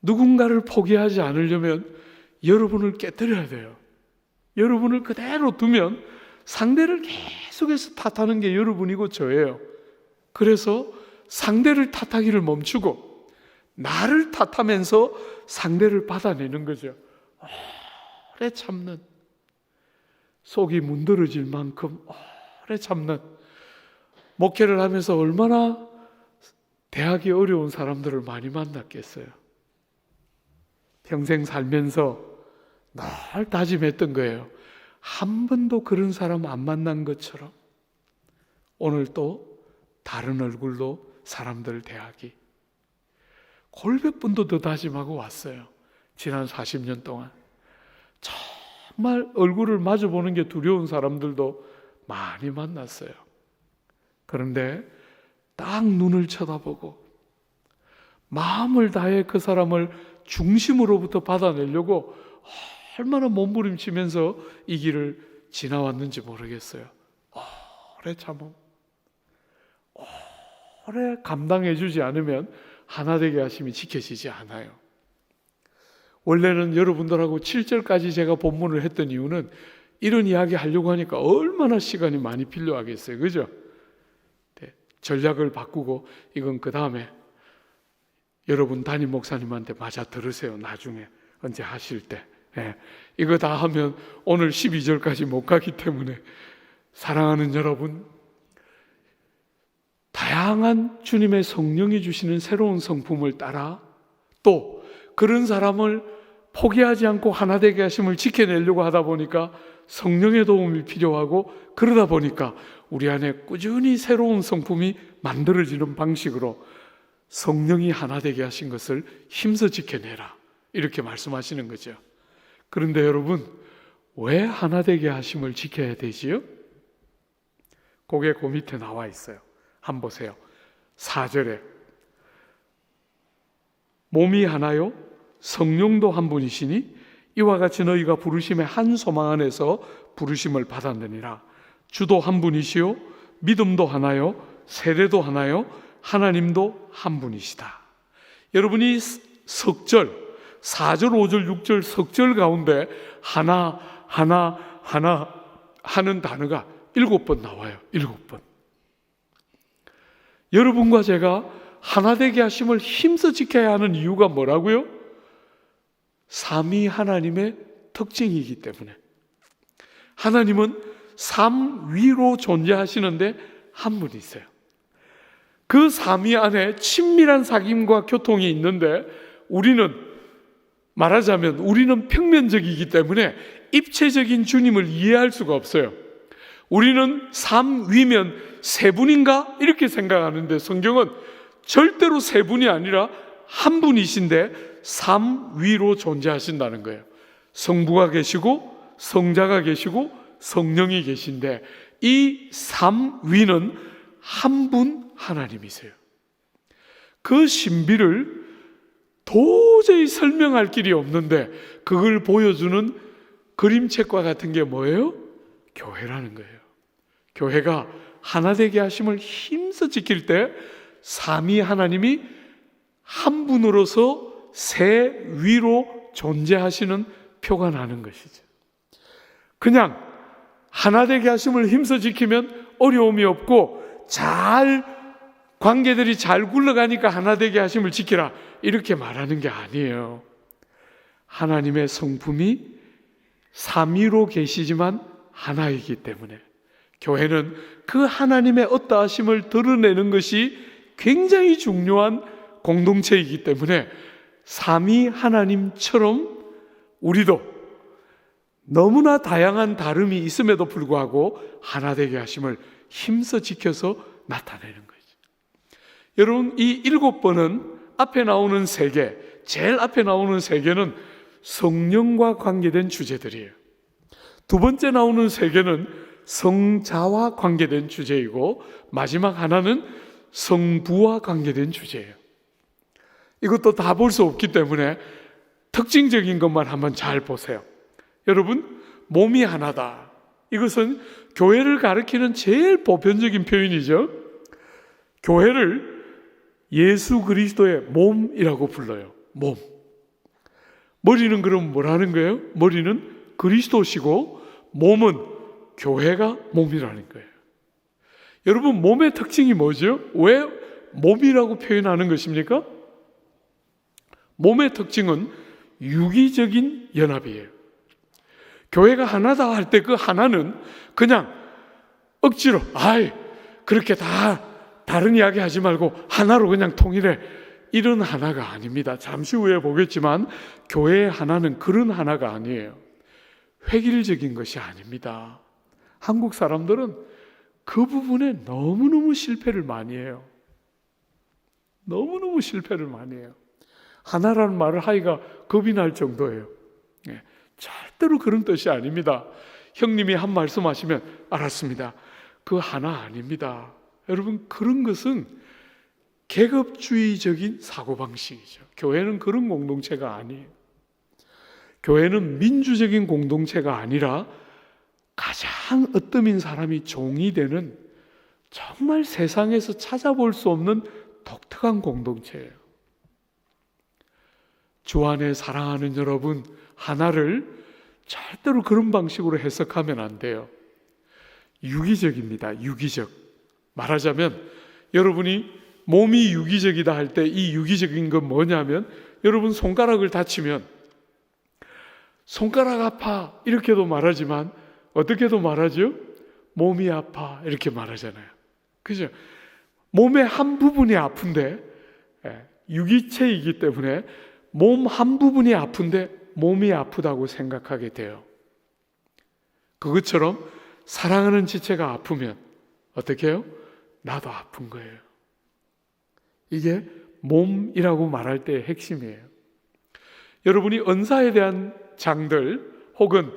누군가를 포기하지 않으려면 여러분을 깨뜨려야 돼요. 여러분을 그대로 두면 상대를 계속해서 탓하는 게 여러분이고 저예요. 그래서 상대를 탓하기를 멈추고 나를 탓하면서 상대를 받아내는 거죠. 오래 참는, 속이 문드러질 만큼 오래 참는. 목회를 하면서 얼마나 대하기 어려운 사람들을 많이 만났겠어요. 평생 살면서 늘 다짐했던 거예요. 한 번도 그런 사람 안 만난 것처럼 오늘 또 다른 얼굴로 사람들을 대하기. 골백 번도 더 다짐하고 왔어요. 지난 40년 동안. 정말 얼굴을 마주보는 게 두려운 사람들도 많이 만났어요. 그런데 딱 눈을 쳐다보고 마음을 다해 그 사람을 중심으로부터 받아내려고 얼마나 몸부림치면서 이 길을 지나왔는지 모르겠어요. 오래 참음, 오래 감당해주지 않으면 하나되게 하심이 지켜지지 않아요. 원래는 여러분들하고 7절까지 제가 본문을 했던 이유는 이런 이야기 하려고 하니까 얼마나 시간이 많이 필요하겠어요. 그죠? 네, 전략을 바꾸고 이건 그 다음에 여러분 담임 목사님한테 맞아 들으세요. 나중에 언제 하실 때. 네, 이거 다 하면 오늘 12절까지 못 가기 때문에, 사랑하는 여러분, 다양한 주님의 성령이 주시는 새로운 성품을 따라 또 그런 사람을 포기하지 않고 하나 되게 하심을 지켜내려고 하다 보니까 성령의 도움이 필요하고, 그러다 보니까 우리 안에 꾸준히 새로운 성품이 만들어지는 방식으로 성령이 하나 되게 하신 것을 힘써 지켜내라, 이렇게 말씀하시는 거죠. 그런데 여러분, 왜 하나 되게 하심을 지켜야 되지요? 그게 그 밑에 나와 있어요. 한번 보세요. 4절에 몸이 하나요 성령도 한 분이시니 이와 같이 너희가 부르심의 한 소망 안에서 부르심을 받았느니라. 주도 한 분이시요 믿음도 하나요 세례도 하나요 하나님도 한 분이시다. 여러분이 석절 4절 5절 6절 석절 가운데 하나 하는 단어가 7번 나와요. 7번. 여러분과 제가 하나 되게 하심을 힘써 지켜야 하는 이유가 뭐라고요? 삼위 하나님의 특징이기 때문에. 하나님은 삼위로 존재하시는데 한 분이 있어요. 그 삼위 안에 친밀한 사귐과 교통이 있는데, 우리는 말하자면 우리는 평면적이기 때문에 입체적인 주님을 이해할 수가 없어요. 우리는 삼위면 세 분인가 이렇게 생각하는데, 성경은 절대로 세 분이 아니라 한 분이신데 삼위로 존재하신다는 거예요. 성부가 계시고 성자가 계시고 성령이 계신데, 이 삼위는 한 분 하나님이세요. 그 신비를 도저히 설명할 길이 없는데, 그걸 보여주는 그림책과 같은 게 뭐예요? 교회라는 거예요. 교회가 하나 되게 하심을 힘써 지킬 때 삼위 하나님이 한 분으로서 세 위로 존재하시는 표가 나는 것이죠. 그냥 하나 되게 하심을 힘써 지키면 어려움이 없고 관계들이 잘 굴러가니까 하나 되게 하심을 지키라 이렇게 말하는 게 아니에요. 하나님의 성품이 삼위로 계시지만 하나이기 때문에 교회는 그 하나님의 어떠하심을 드러내는 것이 굉장히 중요한 공동체이기 때문에 삼위 하나님처럼 우리도 너무나 다양한 다름이 있음에도 불구하고 하나 되게 하심을 힘써 지켜서 나타내는 거죠. 여러분, 이 7번은 앞에 나오는 3개, 제일 앞에 나오는 3개는 성령과 관계된 주제들이에요. 두 번째 나오는 3개는 성자와 관계된 주제이고 마지막 하나는 성부와 관계된 주제예요. 이것도 다 볼 수 없기 때문에 특징적인 것만 한번 잘 보세요. 여러분, 몸이 하나다. 이것은 교회를 가리키는 제일 보편적인 표현이죠. 교회를 예수 그리스도의 몸이라고 불러요. 몸. 머리는 그럼 뭐라는 거예요? 머리는 그리스도시고 몸은 교회가 몸이라는 거예요. 여러분, 몸의 특징이 뭐죠? 왜 몸이라고 표현하는 것입니까? 몸의 특징은 유기적인 연합이에요. 교회가 하나다 할 때 그 하나는 그냥 억지로 그렇게 다 다른 이야기 하지 말고 하나로 그냥 통일해 이런 하나가 아닙니다. 잠시 후에 보겠지만 교회의 하나는 그런 하나가 아니에요. 획일적인 것이 아닙니다. 한국 사람들은 그 부분에 너무너무 실패를 많이 해요. 너무너무 실패를 많이 해요. 하나라는 말을 하기가 겁이 날 정도예요. 절대로 그런 뜻이 아닙니다. 형님이 한 말씀 하시면 알았습니다. 그 하나 아닙니다. 여러분, 그런 것은 계급주의적인 사고방식이죠. 교회는 그런 공동체가 아니에요. 교회는 민주적인 공동체가 아니라 가장 으뜸인 사람이 종이 되는 정말 세상에서 찾아볼 수 없는 독특한 공동체예요. 주 안에 사랑하는 여러분, 하나를 절대로 그런 방식으로 해석하면 안 돼요. 유기적입니다. 유기적. 말하자면 여러분이 몸이 유기적이다 할 때 이 유기적인 건 뭐냐면 여러분 손가락을 다치면 손가락 아파 이렇게도 말하지만 어떻게도 말하죠? 몸이 아파 이렇게 말하잖아요. 그죠? 몸의 한 부분이 아픈데 유기체이기 때문에 몸 한 부분이 아픈데 몸이 아프다고 생각하게 돼요. 그것처럼 사랑하는 지체가 아프면 어떻게 해요? 나도 아픈 거예요. 이게 몸이라고 말할 때의 핵심이에요. 여러분이 은사에 대한 장들 혹은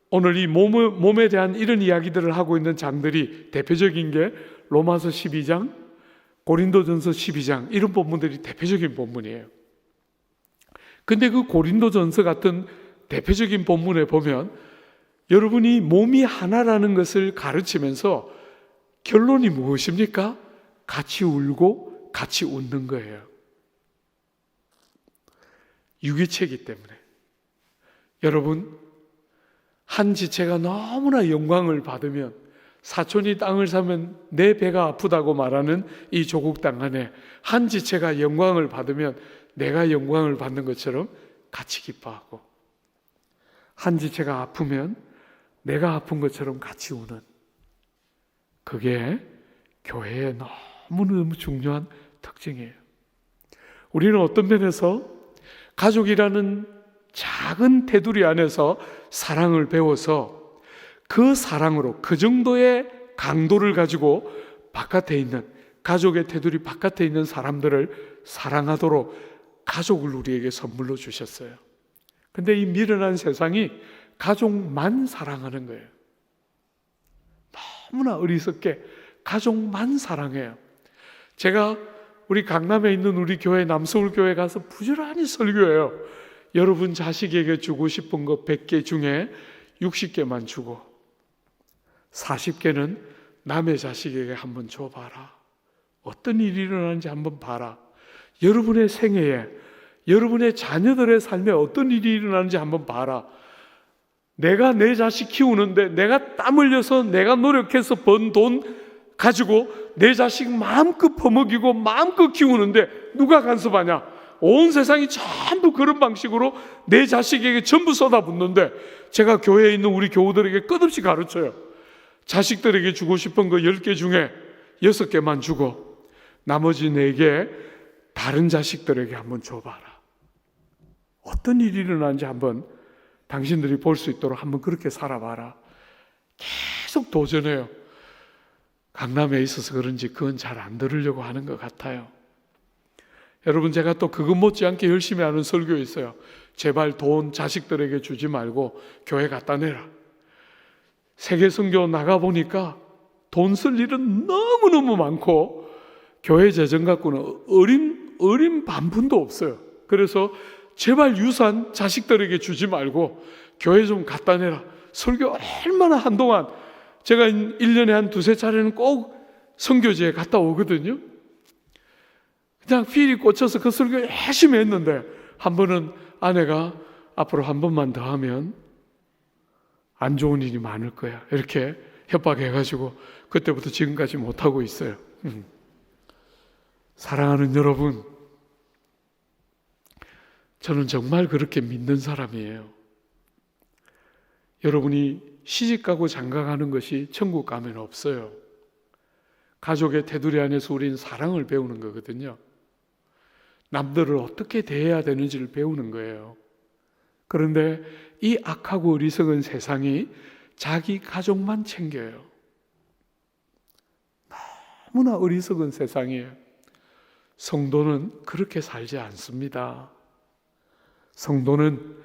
오늘 이 몸에 대한 이런 이야기들을 하고 있는 장들이 대표적인 게 로마서 12장, 고린도전서 12장 이런 본문들이 대표적인 본문이에요. 근데 그 고린도전서 같은 대표적인 본문에 보면 여러분이 몸이 하나라는 것을 가르치면서 결론이 무엇입니까? 같이 울고 같이 웃는 거예요. 유기체이기 때문에. 여러분, 한 지체가 너무나 영광을 받으면 사촌이 땅을 사면 내 배가 아프다고 말하는 이 조국 땅 안에 한 지체가 영광을 받으면 내가 영광을 받는 것처럼 같이 기뻐하고 한 지체가 아프면 내가 아픈 것처럼 같이 우는 그게 교회의 너무너무 중요한 특징이에요. 우리는 어떤 면에서 가족이라는 작은 테두리 안에서 사랑을 배워서 그 사랑으로 그 정도의 강도를 가지고 바깥에 있는 가족의 테두리 바깥에 있는 사람들을 사랑하도록 가족을 우리에게 선물로 주셨어요. 근데 이 미련한 세상이 가족만 사랑하는 거예요. 너무나 어리석게 가족만 사랑해요. 제가 우리 강남에 있는 우리 교회 남서울교회 가서 부지런히 설교해요. 여러분 자식에게 주고 싶은 거 100개 중에 60개만 주고 40개는 남의 자식에게 한번 줘봐라. 어떤 일이 일어나는지 한번 봐라. 여러분의 생애에, 여러분의 자녀들의 삶에 어떤 일이 일어나는지 한번 봐라. 내가 내 자식 키우는데 내가 땀 흘려서 내가 노력해서 번 돈 가지고 내 자식 마음껏 퍼먹이고 마음껏 키우는데 누가 간섭하냐? 온 세상이 전부 그런 방식으로 내 자식에게 전부 쏟아붓는데, 제가 교회에 있는 우리 교우들에게 끝없이 가르쳐요. 자식들에게 주고 싶은 거 10개 중에 6개만 주고 나머지 4개 다른 자식들에게 한번 줘봐라. 어떤 일이 일어나는지 한번 당신들이 볼 수 있도록 한번 그렇게 살아봐라. 계속 도전해요. 강남에 있어서 그런지 그건 잘 안 들으려고 하는 것 같아요. 여러분, 제가 또 그것 못지않게 열심히 하는 설교 있어요. 제발 돈 자식들에게 주지 말고 교회 갖다 내라. 세계 선교 나가보니까 돈 쓸 일은 너무너무 많고 교회 재정 갖고는 어린 반푼도 없어요. 그래서 제발 유산 자식들에게 주지 말고 교회 좀 갖다 내라. 설교 얼마나 한동안 제가 1년에 한 2-3차례는 꼭 선교지에 갔다 오거든요. 그냥 필이 꽂혀서 그 설교 열심히 했는데 한 번은 아내가 앞으로 한 번만 더 하면 안 좋은 일이 많을 거야, 이렇게 협박해가지고 그때부터 지금까지 못하고 있어요. 사랑하는 여러분, 저는 정말 그렇게 믿는 사람이에요. 여러분이 시집가고 장가가는 것이 천국 가면 없어요. 가족의 테두리 안에서 우리는 사랑을 배우는 거거든요. 남들을 어떻게 대해야 되는지를 배우는 거예요. 그런데 이 악하고 어리석은 세상이 자기 가족만 챙겨요. 너무나 어리석은 세상이에요. 성도는 그렇게 살지 않습니다. 성도는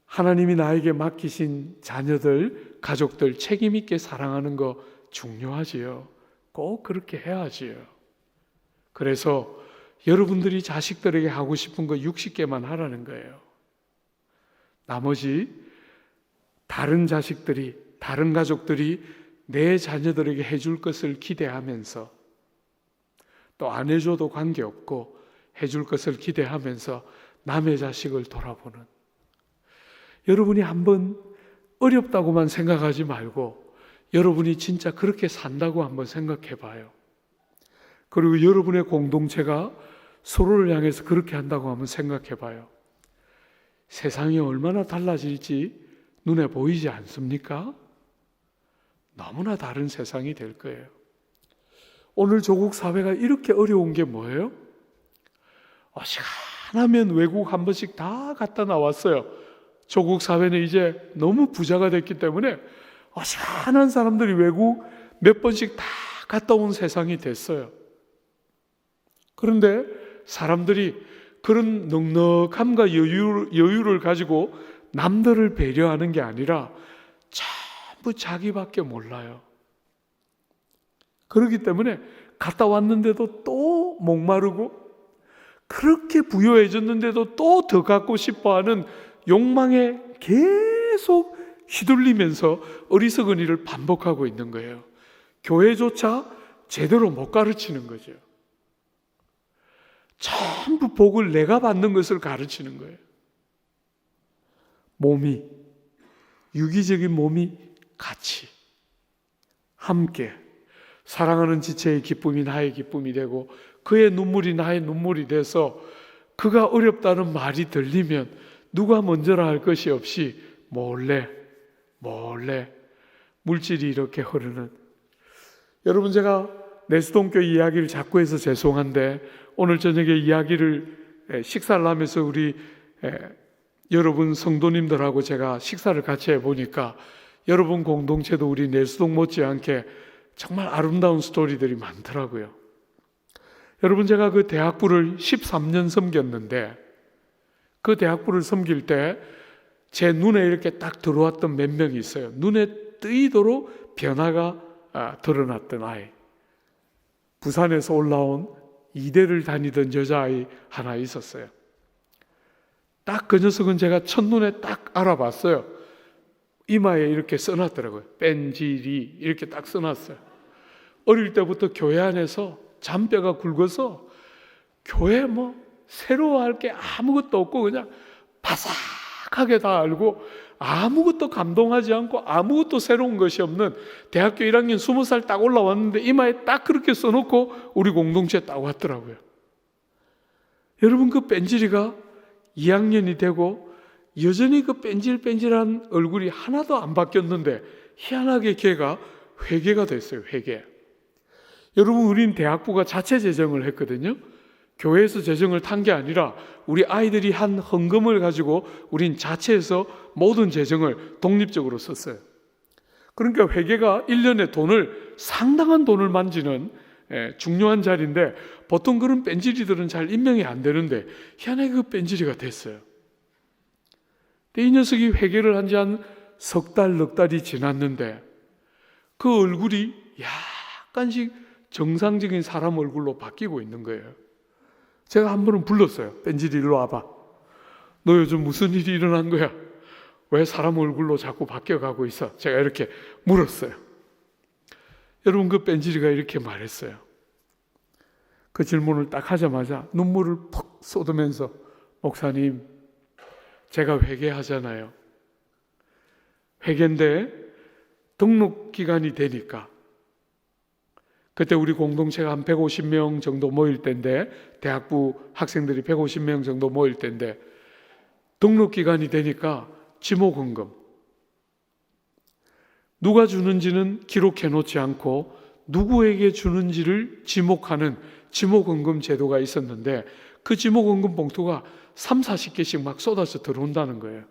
하나님이 나에게 맡기신 자녀들, 가족들 책임 있게 사랑하는 거 중요하지요. 꼭 그렇게 해야지요. 그래서 여러분들이 자식들에게 하고 싶은 거 60개만 하라는 거예요. 나머지 다른 자식들이, 다른 가족들이 내 자녀들에게 해줄 것을 기대하면서, 또 안 해줘도 관계없고 해줄 것을 기대하면서 남의 자식을 돌아보는, 여러분이 한번 어렵다고만 생각하지 말고 여러분이 진짜 그렇게 산다고 한번 생각해 봐요. 그리고 여러분의 공동체가 서로를 향해서 그렇게 한다고 한번 생각해 봐요. 세상이 얼마나 달라질지 눈에 보이지 않습니까? 너무나 다른 세상이 될 거예요. 오늘 조국 사회가 이렇게 어려운 게 뭐예요? 어지간하면 외국 한 번씩 다 갔다 나왔어요. 조국 사회는 이제 너무 부자가 됐기 때문에 어지간한 사람들이 외국 몇 번씩 다 갔다 온 세상이 됐어요. 그런데 사람들이 그런 넉넉함과 여유를 가지고 남들을 배려하는 게 아니라 전부 자기밖에 몰라요. 그렇기 때문에 갔다 왔는데도 또 목마르고, 그렇게 부유해졌는데도 또 더 갖고 싶어하는 욕망에 계속 휘둘리면서 어리석은 일을 반복하고 있는 거예요. 교회조차 제대로 못 가르치는 거죠. 전부 복을 내가 받는 것을 가르치는 거예요. 몸이, 유기적인 몸이 같이 함께 사랑하는 지체의 기쁨이 나의 기쁨이 되고 그의 눈물이 나의 눈물이 돼서 그가 어렵다는 말이 들리면 누가 먼저라 할 것이 없이 몰래 물질이 이렇게 흐르는, 여러분, 제가 내수동교 이야기를 자꾸 해서 죄송한데 오늘 저녁에 이야기를 식사를 하면서 우리 여러분 성도님들하고 제가 식사를 같이 해보니까 여러분 공동체도 우리 내수동 못지않게 정말 아름다운 스토리들이 많더라고요. 여러분, 제가 그 대학부를 13년 섬겼는데 그 대학부를 섬길 때 제 눈에 이렇게 딱 들어왔던 몇 명이 있어요. 눈에 띄도록 변화가 드러났던 아이. 부산에서 올라온 이대를 다니던 여자아이 하나 있었어요. 딱 그 녀석은 제가 첫눈에 딱 알아봤어요. 이마에 이렇게 써놨더라고요. 뺀지리 이렇게 딱 써놨어요. 어릴 때부터 교회 안에서 잔뼈가 굵어서 교회 새로워할 게 아무것도 없고 그냥 바삭하게 다 알고 아무것도 감동하지 않고 아무것도 새로운 것이 없는 대학교 1학년 20살 딱 올라왔는데 이마에 딱 그렇게 써놓고 우리 공동체에 딱 왔더라고요. 여러분, 그 뺀질이가 2학년이 되고 여전히 그 뺀질뺀질한 얼굴이 하나도 안 바뀌었는데 희한하게 걔가 회계가 됐어요. 회계. 여러분, 우린 대학부가 자체 재정을 했거든요. 교회에서 재정을 탄 게 아니라 우리 아이들이 한 헌금을 가지고 우린 자체에서 모든 재정을 독립적으로 썼어요. 그러니까 회계가 1년에 상당한 돈을 만지는 중요한 자리인데 보통 그런 뺀질이들은 잘 임명이 안 되는데 희한하게 그 뺀질이가 됐어요. 근데 이 녀석이 회계를 한 지 한 석 달, 넉 달이 지났는데 그 얼굴이 약간씩 정상적인 사람 얼굴로 바뀌고 있는 거예요. 제가 한 번은 불렀어요. 뺀질이 일로 와봐. 너 요즘 무슨 일이 일어난 거야? 왜 사람 얼굴로 자꾸 바뀌어가고 있어? 제가 이렇게 물었어요. 여러분, 그 뺀질이가 이렇게 말했어요. 그 질문을 딱 하자마자 눈물을 푹 쏟으면서 목사님, 제가 회계하잖아요. 회계인데 등록 기간이 되니까 그때 우리 공동체가 한 150명 정도 모일 때인데 대학부 학생들이 150명 정도 모일 때인데 등록 기간이 되니까 지목헌금 누가 주는지는 기록해 놓지 않고 누구에게 주는지를 지목하는 지목헌금 제도가 있었는데 그 지목헌금 봉투가 3, 40개씩 막 쏟아져 들어온다는 거예요.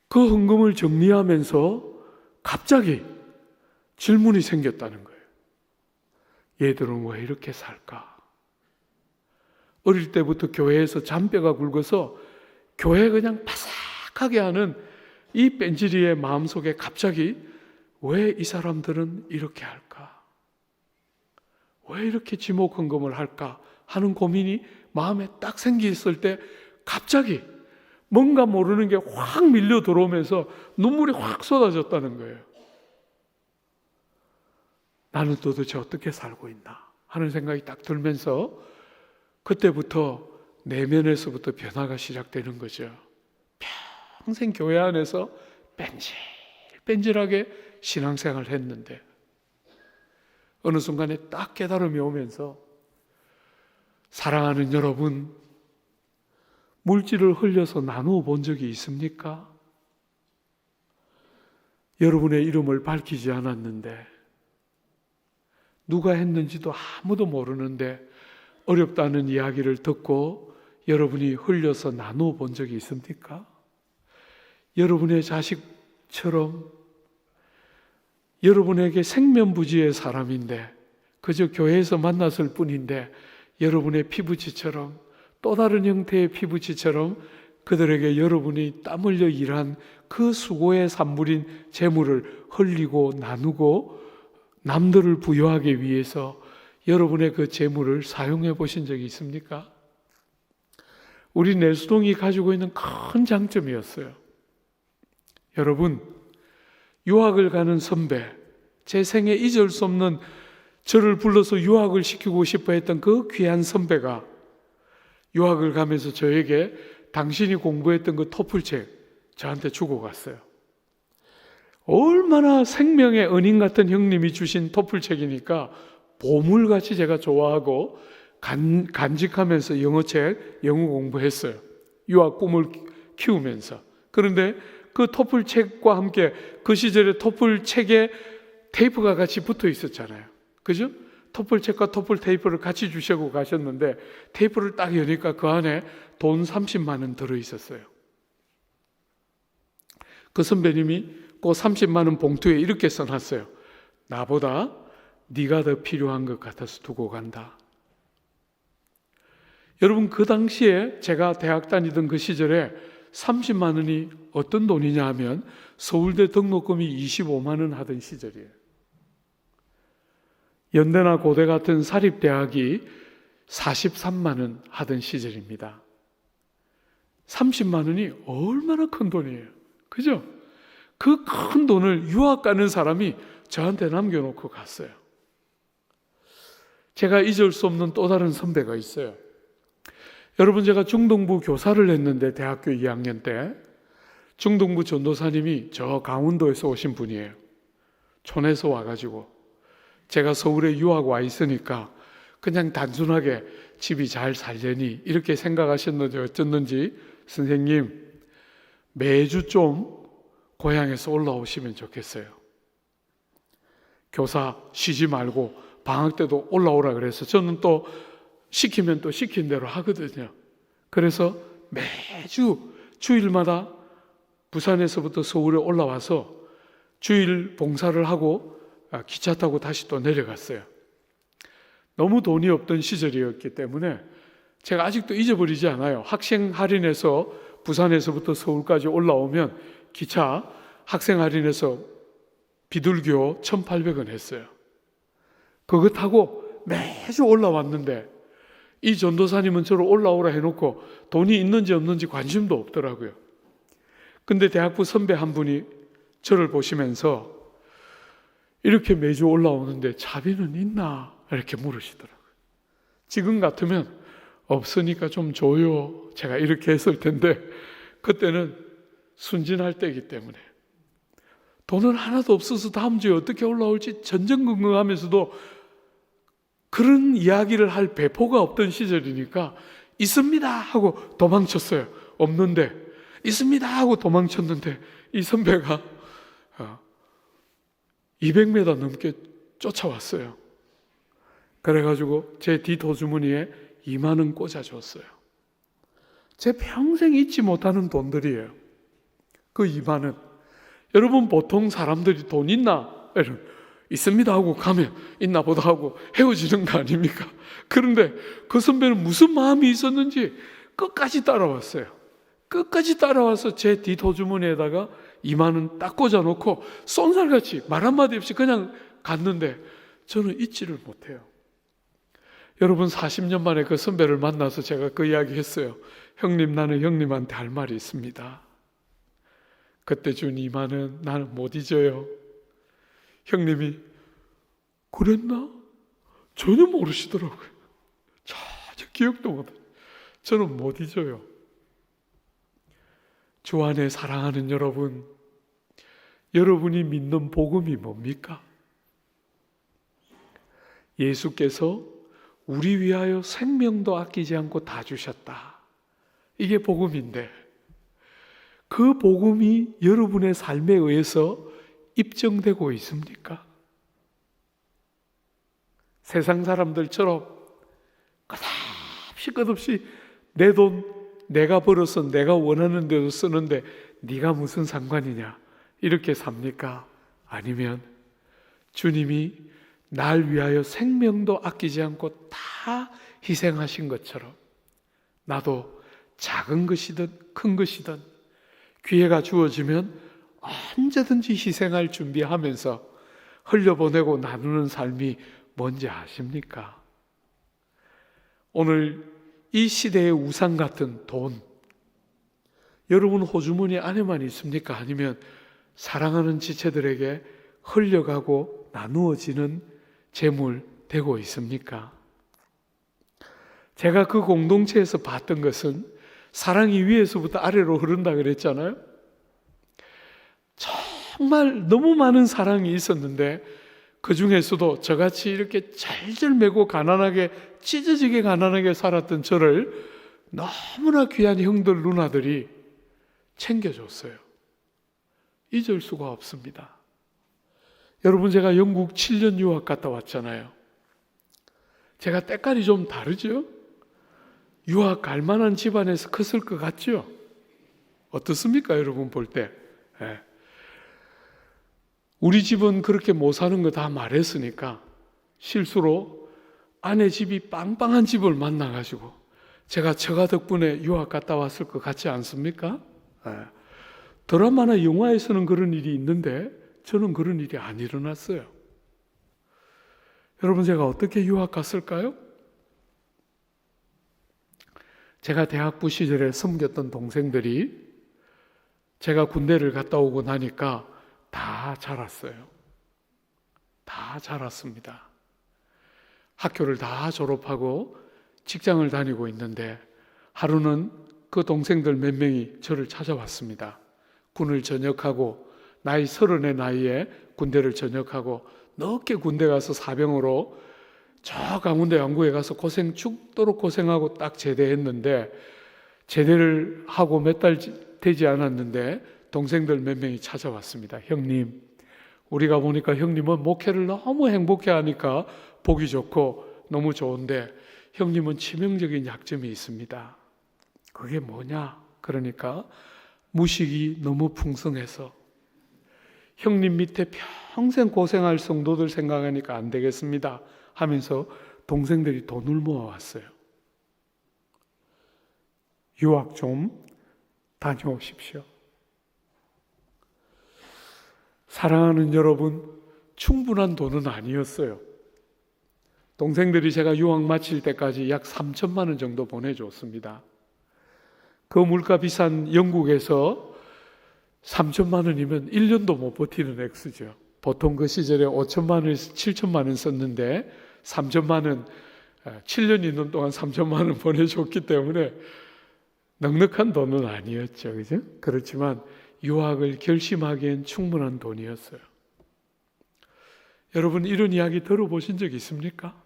그 헌금을 정리하면서 갑자기 질문이 생겼다는 거예요. 얘들은 왜 이렇게 살까? 어릴 때부터 교회에서 잔뼈가 굵어서 교회 그냥 바삭하게 하는 이 뺀질이의 마음속에 갑자기 왜 이 사람들은 이렇게 할까? 왜 이렇게 지목헌금을 할까? 하는 고민이 마음에 딱 생겼을 때 갑자기 뭔가 모르는 게 확 밀려 들어오면서 눈물이 확 쏟아졌다는 거예요. 나는 도대체 어떻게 살고 있나 하는 생각이 딱 들면서 그때부터 내면에서부터 변화가 시작되는 거죠. 평생 교회 안에서 뺀질뺀질하게 신앙생활을 했는데 어느 순간에 딱 깨달음이 오면서 사랑하는 여러분, 물질을 흘려서 나누어 본 적이 있습니까? 여러분의 이름을 밝히지 않았는데 누가 했는지도 아무도 모르는데 어렵다는 이야기를 듣고 여러분이 흘려서 나누어 본 적이 있습니까? 여러분의 자식처럼 여러분에게 생면부지의 사람인데 그저 교회에서 만났을 뿐인데 여러분의 피부치처럼 또 다른 형태의 피부치처럼 그들에게 여러분이 땀 흘려 일한 그 수고의 산물인 재물을 흘리고 나누고 남들을 부여하기 위해서 여러분의 그 재물을 사용해 보신 적이 있습니까? 우리 내수동이 가지고 있는 큰 장점이었어요. 여러분, 유학을 가는 선배, 제 생에 잊을 수 없는 저를 불러서 유학을 시키고 싶어 했던 그 귀한 선배가 유학을 가면서 저에게 당신이 공부했던 그 토플책 저한테 주고 갔어요. 얼마나 생명의 은인 같은 형님이 주신 토플책이니까 보물같이 제가 좋아하고 간직하면서 영어책, 영어 공부했어요. 유학 꿈을 키우면서. 그런데 그 토플책과 함께 그 시절에 토플책에 테이프가 같이 붙어 있었잖아요. 그죠? 토플책과 토플 테이프를 같이 주시고 가셨는데 테이프를 딱 여니까 그 안에 돈 30만 원 들어있었어요. 그 선배님이 그 30만 원 봉투에 이렇게 써놨어요. 나보다 네가 더 필요한 것 같아서 두고 간다. 여러분, 그 당시에 제가 대학 다니던 그 시절에 30만 원이 어떤 돈이냐 하면 서울대 등록금이 25만 원 하던 시절이에요. 연대나 고대 같은 사립대학이 43만 원 하던 시절입니다. 30만 원이 얼마나 큰 돈이에요. 그죠? 그 큰 돈을 유학 가는 사람이 저한테 남겨놓고 갔어요. 제가 잊을 수 없는 또 다른 선배가 있어요. 여러분, 제가 중동부 교사를 했는데 대학교 2학년 때 중동부 전도사님이 저 강원도에서 오신 분이에요. 촌에서 와가지고 제가 서울에 유학 와 있으니까 그냥 단순하게 집이 잘 살려니 이렇게 생각하셨는지 어쩌는지, 선생님 매주 좀 고향에서 올라오시면 좋겠어요. 교사 쉬지 말고 방학 때도 올라오라 그래서 저는 또 시키면 또 시킨 대로 하거든요. 그래서 매주 주일마다 부산에서부터 서울에 올라와서 주일 봉사를 하고 기차 타고 다시 또 내려갔어요. 너무 돈이 없던 시절이었기 때문에 제가 아직도 잊어버리지 않아요. 학생 할인해서 부산에서부터 서울까지 올라오면 기차 학생 할인해서 비둘기호 1,800원 했어요. 그거 타고 매주 올라왔는데 이 전도사님은 저를 올라오라 해놓고 돈이 있는지 없는지 관심도 없더라고요. 근데 대학부 선배 한 분이 저를 보시면서 이렇게 매주 올라오는데 차비는 있나? 이렇게 물으시더라고요. 지금 같으면 없으니까 좀 줘요. 제가 이렇게 했을 텐데 그때는 순진할 때이기 때문에 돈은 하나도 없어서 다음 주에 어떻게 올라올지 전전긍긍하면서도 그런 이야기를 할 배포가 없던 시절이니까 있습니다 하고 도망쳤어요. 없는데 있습니다 하고 도망쳤는데 이 선배가 200m 넘게 쫓아왔어요. 그래가지고 제 뒷호주머니에 2만 원 꽂아줬어요. 제 평생 잊지 못하는 돈들이에요. 그 2만 원. 여러분, 보통 사람들이 돈 있나? 있습니다 하고 가면 있나 보다 하고 헤어지는 거 아닙니까? 그런데 그 선배는 무슨 마음이 있었는지 끝까지 따라왔어요. 끝까지 따라와서 제 뒷호주머니에다가 2만 원 딱 꽂아놓고 쏜살같이 말 한마디 없이 그냥 갔는데 저는 잊지를 못해요. 여러분, 40년 만에 그 선배를 만나서 제가 그 이야기 했어요. 형님, 나는 형님한테 할 말이 있습니다. 그때 준 2만 원 나는 못 잊어요. 형님이 그랬나? 전혀 모르시더라고요. 전혀 기억도 못해요. 저는 못 잊어요. 주 안에 사랑하는 여러분, 여러분이 믿는 복음이 뭡니까? 예수께서 우리 위하여 생명도 아끼지 않고 다 주셨다. 이게 복음인데 그 복음이 여러분의 삶에 의해서 입증되고 있습니까? 세상 사람들처럼 끝없이 내 돈 내가 벌어서 내가 원하는 대로 쓰는데 네가 무슨 상관이냐 이렇게 삽니까? 아니면 주님이 날 위하여 생명도 아끼지 않고 다 희생하신 것처럼 나도 작은 것이든 큰 것이든 기회가 주어지면 언제든지 희생할 준비하면서 흘려보내고 나누는 삶이 뭔지 아십니까? 오늘 이 시대의 우상 같은 돈, 여러분 호주머니 안에만 있습니까? 아니면 사랑하는 지체들에게 흘려가고 나누어지는 재물 되고 있습니까? 제가 그 공동체에서 봤던 것은 사랑이 위에서부터 아래로 흐른다 그랬잖아요. 정말 너무 많은 사랑이 있었는데 그 중에서도 저같이 이렇게 잘절매고 가난하게 찢어지게 가난하게 살았던 저를 너무나 귀한 형들 누나들이 챙겨줬어요. 잊을 수가 없습니다. 여러분, 제가 영국 7년 유학 갔다 왔잖아요. 제가 때깔이 좀 다르죠? 유학 갈 만한 집안에서 컸을 것 같죠? 어떻습니까, 여러분 볼 때? 네. 우리 집은 그렇게 못 사는 거 다 말했으니까 실수로 아내 집이 빵빵한 집을 만나가지고 제가 처가 덕분에 유학 갔다 왔을 것 같지 않습니까? 네. 드라마나 영화에서는 그런 일이 있는데 저는 그런 일이 안 일어났어요. 여러분, 제가 어떻게 유학 갔을까요? 제가 대학부 시절에 섬겼던 동생들이 제가 군대를 갔다 오고 나니까 다 자랐어요. 다 자랐습니다. 학교를 다 졸업하고 직장을 다니고 있는데 하루는 그 동생들 몇 명이 저를 찾아왔습니다. 군을 전역하고 나이 30의 나이에 군대를 전역하고 늦게 군대 가서 사병으로 저 강원도 양구에 가서 죽도록 고생하고 딱 제대했는데 제대를 하고 몇 달 되지 않았는데 동생들 몇 명이 찾아왔습니다. 형님, 우리가 보니까 형님은 목회를 너무 행복해 하니까 보기 좋고 너무 좋은데 형님은 치명적인 약점이 있습니다. 그게 뭐냐? 그러니까 무식이 너무 풍성해서 형님 밑에 평생 고생할 성도들 생각하니까 안 되겠습니다 하면서 동생들이 돈을 모아왔어요. 유학 좀 다녀오십시오. 사랑하는 여러분, 충분한 돈은 아니었어요. 동생들이 제가 유학 마칠 때까지 약 3천만 원 정도 보내줬습니다. 그 물가 비싼 영국에서 3천만 원이면 1년도 못 버티는 액수죠. 보통 그 시절에 5천만 원에서 7천만 원 썼는데 3천만 원, 7년 있는 동안 3천만 원 보내줬기 때문에 넉넉한 돈은 아니었죠. 그죠? 그렇지만 유학을 결심하기엔 충분한 돈이었어요. 여러분, 이런 이야기 들어보신 적 있습니까?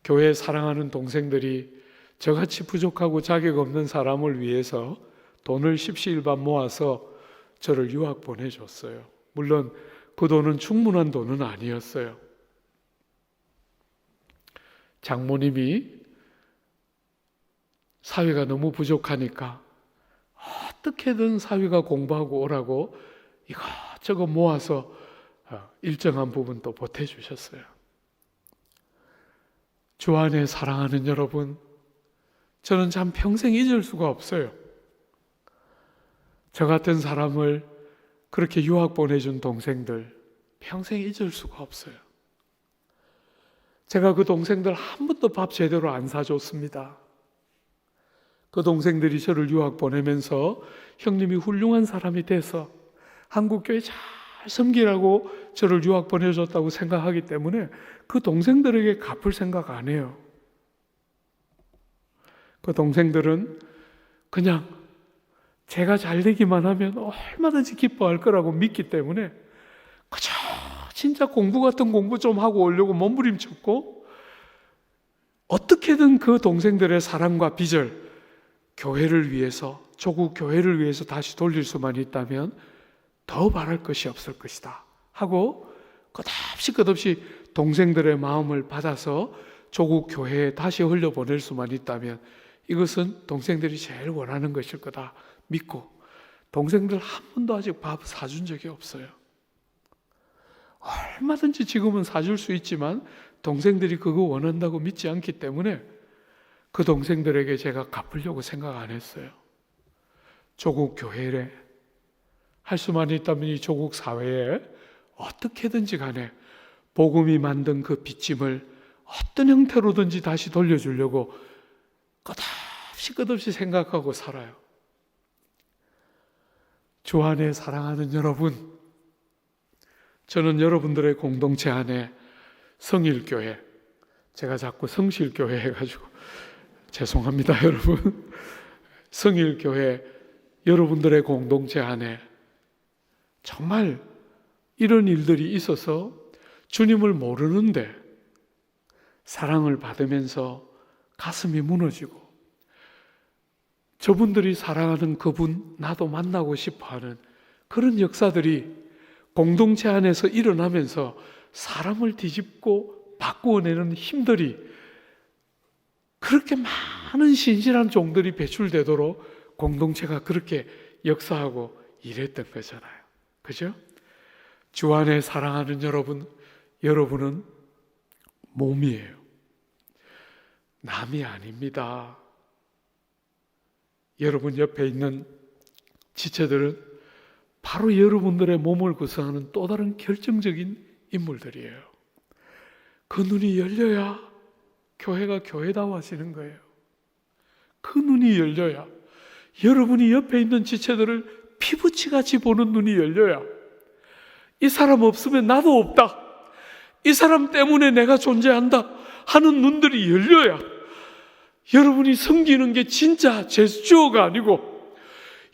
교회 사랑하는 동생들이 저같이 부족하고 자격 없는 사람을 위해서 돈을 십시일반 모아서 저를 유학 보내줬어요. 물론 그 돈은 충분한 돈은 아니었어요. 장모님이 사위가 너무 부족하니까 어떻게든 사위가 공부하고 오라고 이것저것 모아서 일정한 부분 또 보태주셨어요. 주 안에 사랑하는 여러분, 저는 참 평생 잊을 수가 없어요. 저 같은 사람을 그렇게 유학 보내준 동생들 평생 잊을 수가 없어요. 제가 그 동생들 한 번도 밥 제대로 안 사줬습니다. 그 동생들이 저를 유학 보내면서 형님이 훌륭한 사람이 돼서 한국교회 잘 섬기라고 저를 유학 보내줬다고 생각하기 때문에 그 동생들에게 갚을 생각 안 해요. 그 동생들은 그냥 제가 잘 되기만 하면 얼마든지 기뻐할 거라고 믿기 때문에 그저 진짜 공부 같은 공부 좀 하고 오려고 몸부림쳤고 어떻게든 그 동생들의 사랑과 빚을 교회를 위해서, 조국 교회를 위해서 다시 돌릴 수만 있다면 더 바랄 것이 없을 것이다 하고 끝없이 동생들의 마음을 받아서 조국 교회에 다시 흘려보낼 수만 있다면 이것은 동생들이 제일 원하는 것일 거다 믿고 동생들 한 번도 아직 밥 사준 적이 없어요. 얼마든지 지금은 사줄 수 있지만 동생들이 그거 원한다고 믿지 않기 때문에 그 동생들에게 제가 갚으려고 생각 안 했어요. 조국 교회에 할 수만 있다면 이 조국 사회에 어떻게든지 간에 복음이 만든 그 빚짐을 어떤 형태로든지 다시 돌려주려고 끝없이 생각하고 살아요. 주 안에 사랑하는 여러분, 저는 여러분들의 공동체 안에 성일교회, 제가 자꾸 성실교회 해가지고 죄송합니다 여러분. 성일교회 여러분들의 공동체 안에 정말 이런 일들이 있어서 주님을 모르는데 사랑을 받으면서 가슴이 무너지고 저분들이 사랑하는 그분 나도 만나고 싶어하는 그런 역사들이 공동체 안에서 일어나면서 사람을 뒤집고 바꾸어내는 힘들이 그렇게 많은 신실한 종들이 배출되도록 공동체가 그렇게 역사하고 일했던 거잖아요. 그죠? 주 안에 사랑하는 여러분, 여러분은 몸이에요. 남이 아닙니다. 여러분 옆에 있는 지체들은 바로 여러분들의 몸을 구성하는 또 다른 결정적인 인물들이에요. 그 눈이 열려야 교회가 교회다워지는 거예요. 그 눈이 열려야 여러분이 옆에 있는 지체들을 피부치같이 보는 눈이 열려야 이 사람 없으면 나도 없다. 이 사람 때문에 내가 존재한다 하는 눈들이 열려야 여러분이 섬기는 게 진짜 제스처가 아니고,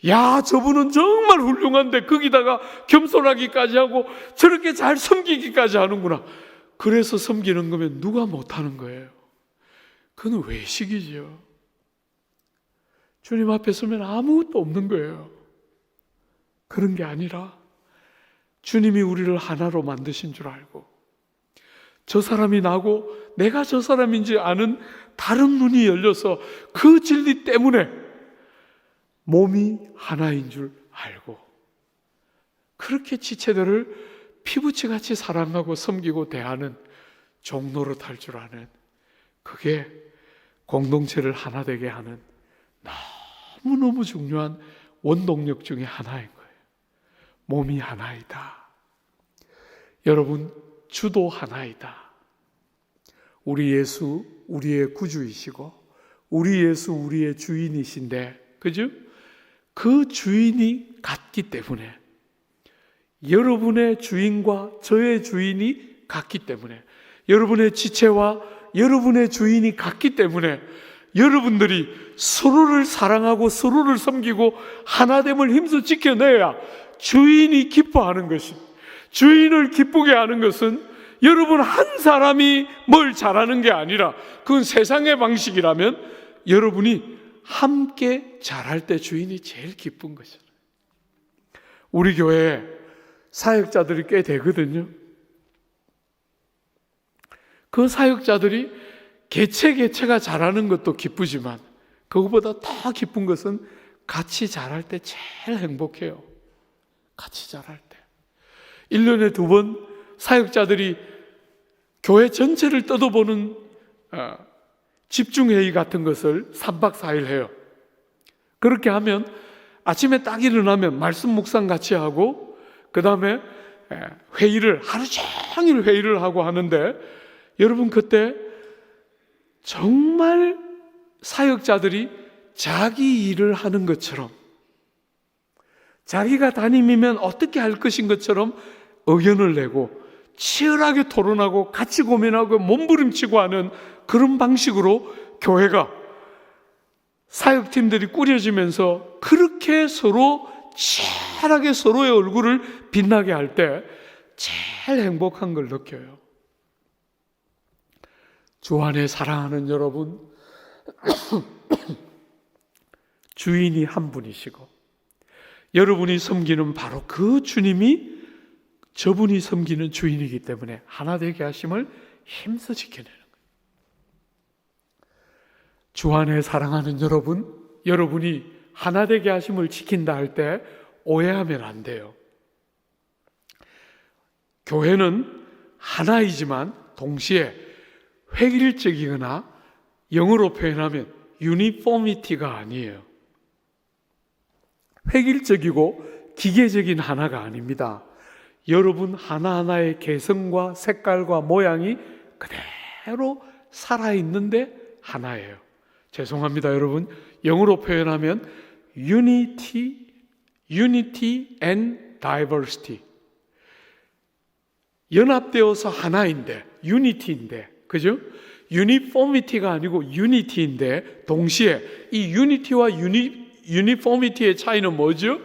야, 저분은 정말 훌륭한데 거기다가 겸손하기까지 하고 저렇게 잘 섬기기까지 하는구나. 그래서 섬기는 거면 누가 못하는 거예요? 그건 외식이죠. 주님 앞에 서면 아무것도 없는 거예요. 그런 게 아니라 주님이 우리를 하나로 만드신 줄 알고, 저 사람이 나고 내가 저 사람인지 아는 다른 눈이 열려서 그 진리 때문에 몸이 하나인 줄 알고, 그렇게 지체들을 피부치같이 사랑하고 섬기고 대하는 종노릇 할 줄 아는, 그게 공동체를 하나 되게 하는 너무너무 중요한 원동력 중에 하나인 거예요. 몸이 하나이다. 여러분, 주도 하나이다. 우리 예수 우리의 구주이시고 우리 예수 우리의 주인이신데, 그죠? 그 주인이 같기 때문에, 여러분의 주인과 저의 주인이 같기 때문에, 여러분의 지체와 여러분의 주인이 같기 때문에 여러분들이 서로를 사랑하고 서로를 섬기고 하나됨을 힘써 지켜내야 주인이 기뻐하는 것이, 주인을 기쁘게 하는 것은 여러분 한 사람이 뭘 잘하는 게 아니라, 그건 세상의 방식이라면 여러분이 함께 잘할 때 주인이 제일 기쁜 것이잖아요. 우리 교회에 사역자들이 꽤 되거든요. 그 사역자들이 개체가 잘하는 것도 기쁘지만 그것보다 더 기쁜 것은 같이 잘할 때 제일 행복해요. 같이 잘할 때 1년에 2번 사역자들이 교회 전체를 떠도보는 집중회의 같은 것을 3박 4일 해요. 그렇게 하면 아침에 딱 일어나면 말씀 묵상 같이 하고, 그 다음에 회의를 하루 종일 회의를 하고 하는데, 여러분 그때 정말 사역자들이 자기 일을 하는 것처럼, 자기가 담임이면 어떻게 할 것인 것처럼 의견을 내고 치열하게 토론하고 같이 고민하고 몸부림치고 하는 그런 방식으로 교회가, 사역팀들이 꾸려지면서 그렇게 서로 치열하게 서로의 얼굴을 빛나게 할 때 제일 행복한 걸 느껴요. 주 안에 사랑하는 여러분, 주인이 한 분이시고 여러분이 섬기는 바로 그 주님이 저분이 섬기는 주인이기 때문에 하나 되게 하심을 힘써 지켜내는 거예요. 주 안에 사랑하는 여러분, 여러분이 하나 되게 하심을 지킨다 할 때 오해하면 안 돼요. 교회는 하나이지만 동시에 획일적이거나 영어로 표현하면 유니포미티가 아니에요. 획일적이고 기계적인 하나가 아닙니다. 여러분 하나하나의 개성과 색깔과 모양이 그대로 살아있는데 하나예요. 죄송합니다, 여러분. 영어로 표현하면 unity and diversity. 연합되어서 하나인데, unity인데, 그죠? uniformity가 아니고 unity인데, 동시에 이 unity와 uniformity의 차이는 뭐죠?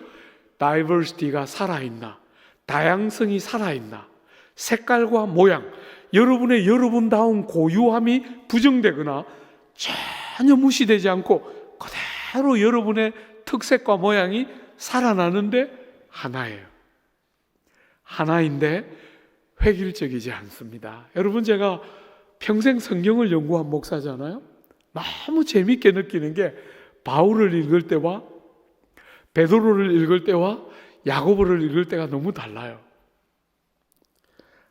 diversity가 살아있나, 다양성이 살아있나, 색깔과 모양, 여러분의 여러분다운 고유함이 부정되거나 전혀 무시되지 않고 그대로 여러분의 특색과 모양이 살아나는데 하나예요. 하나인데 획일적이지 않습니다. 여러분, 제가 평생 성경을 연구한 목사잖아요. 너무 재밌게 느끼는 게 바울을 읽을 때와 베드로를 읽을 때와 야고보를 읽을 때가 너무 달라요.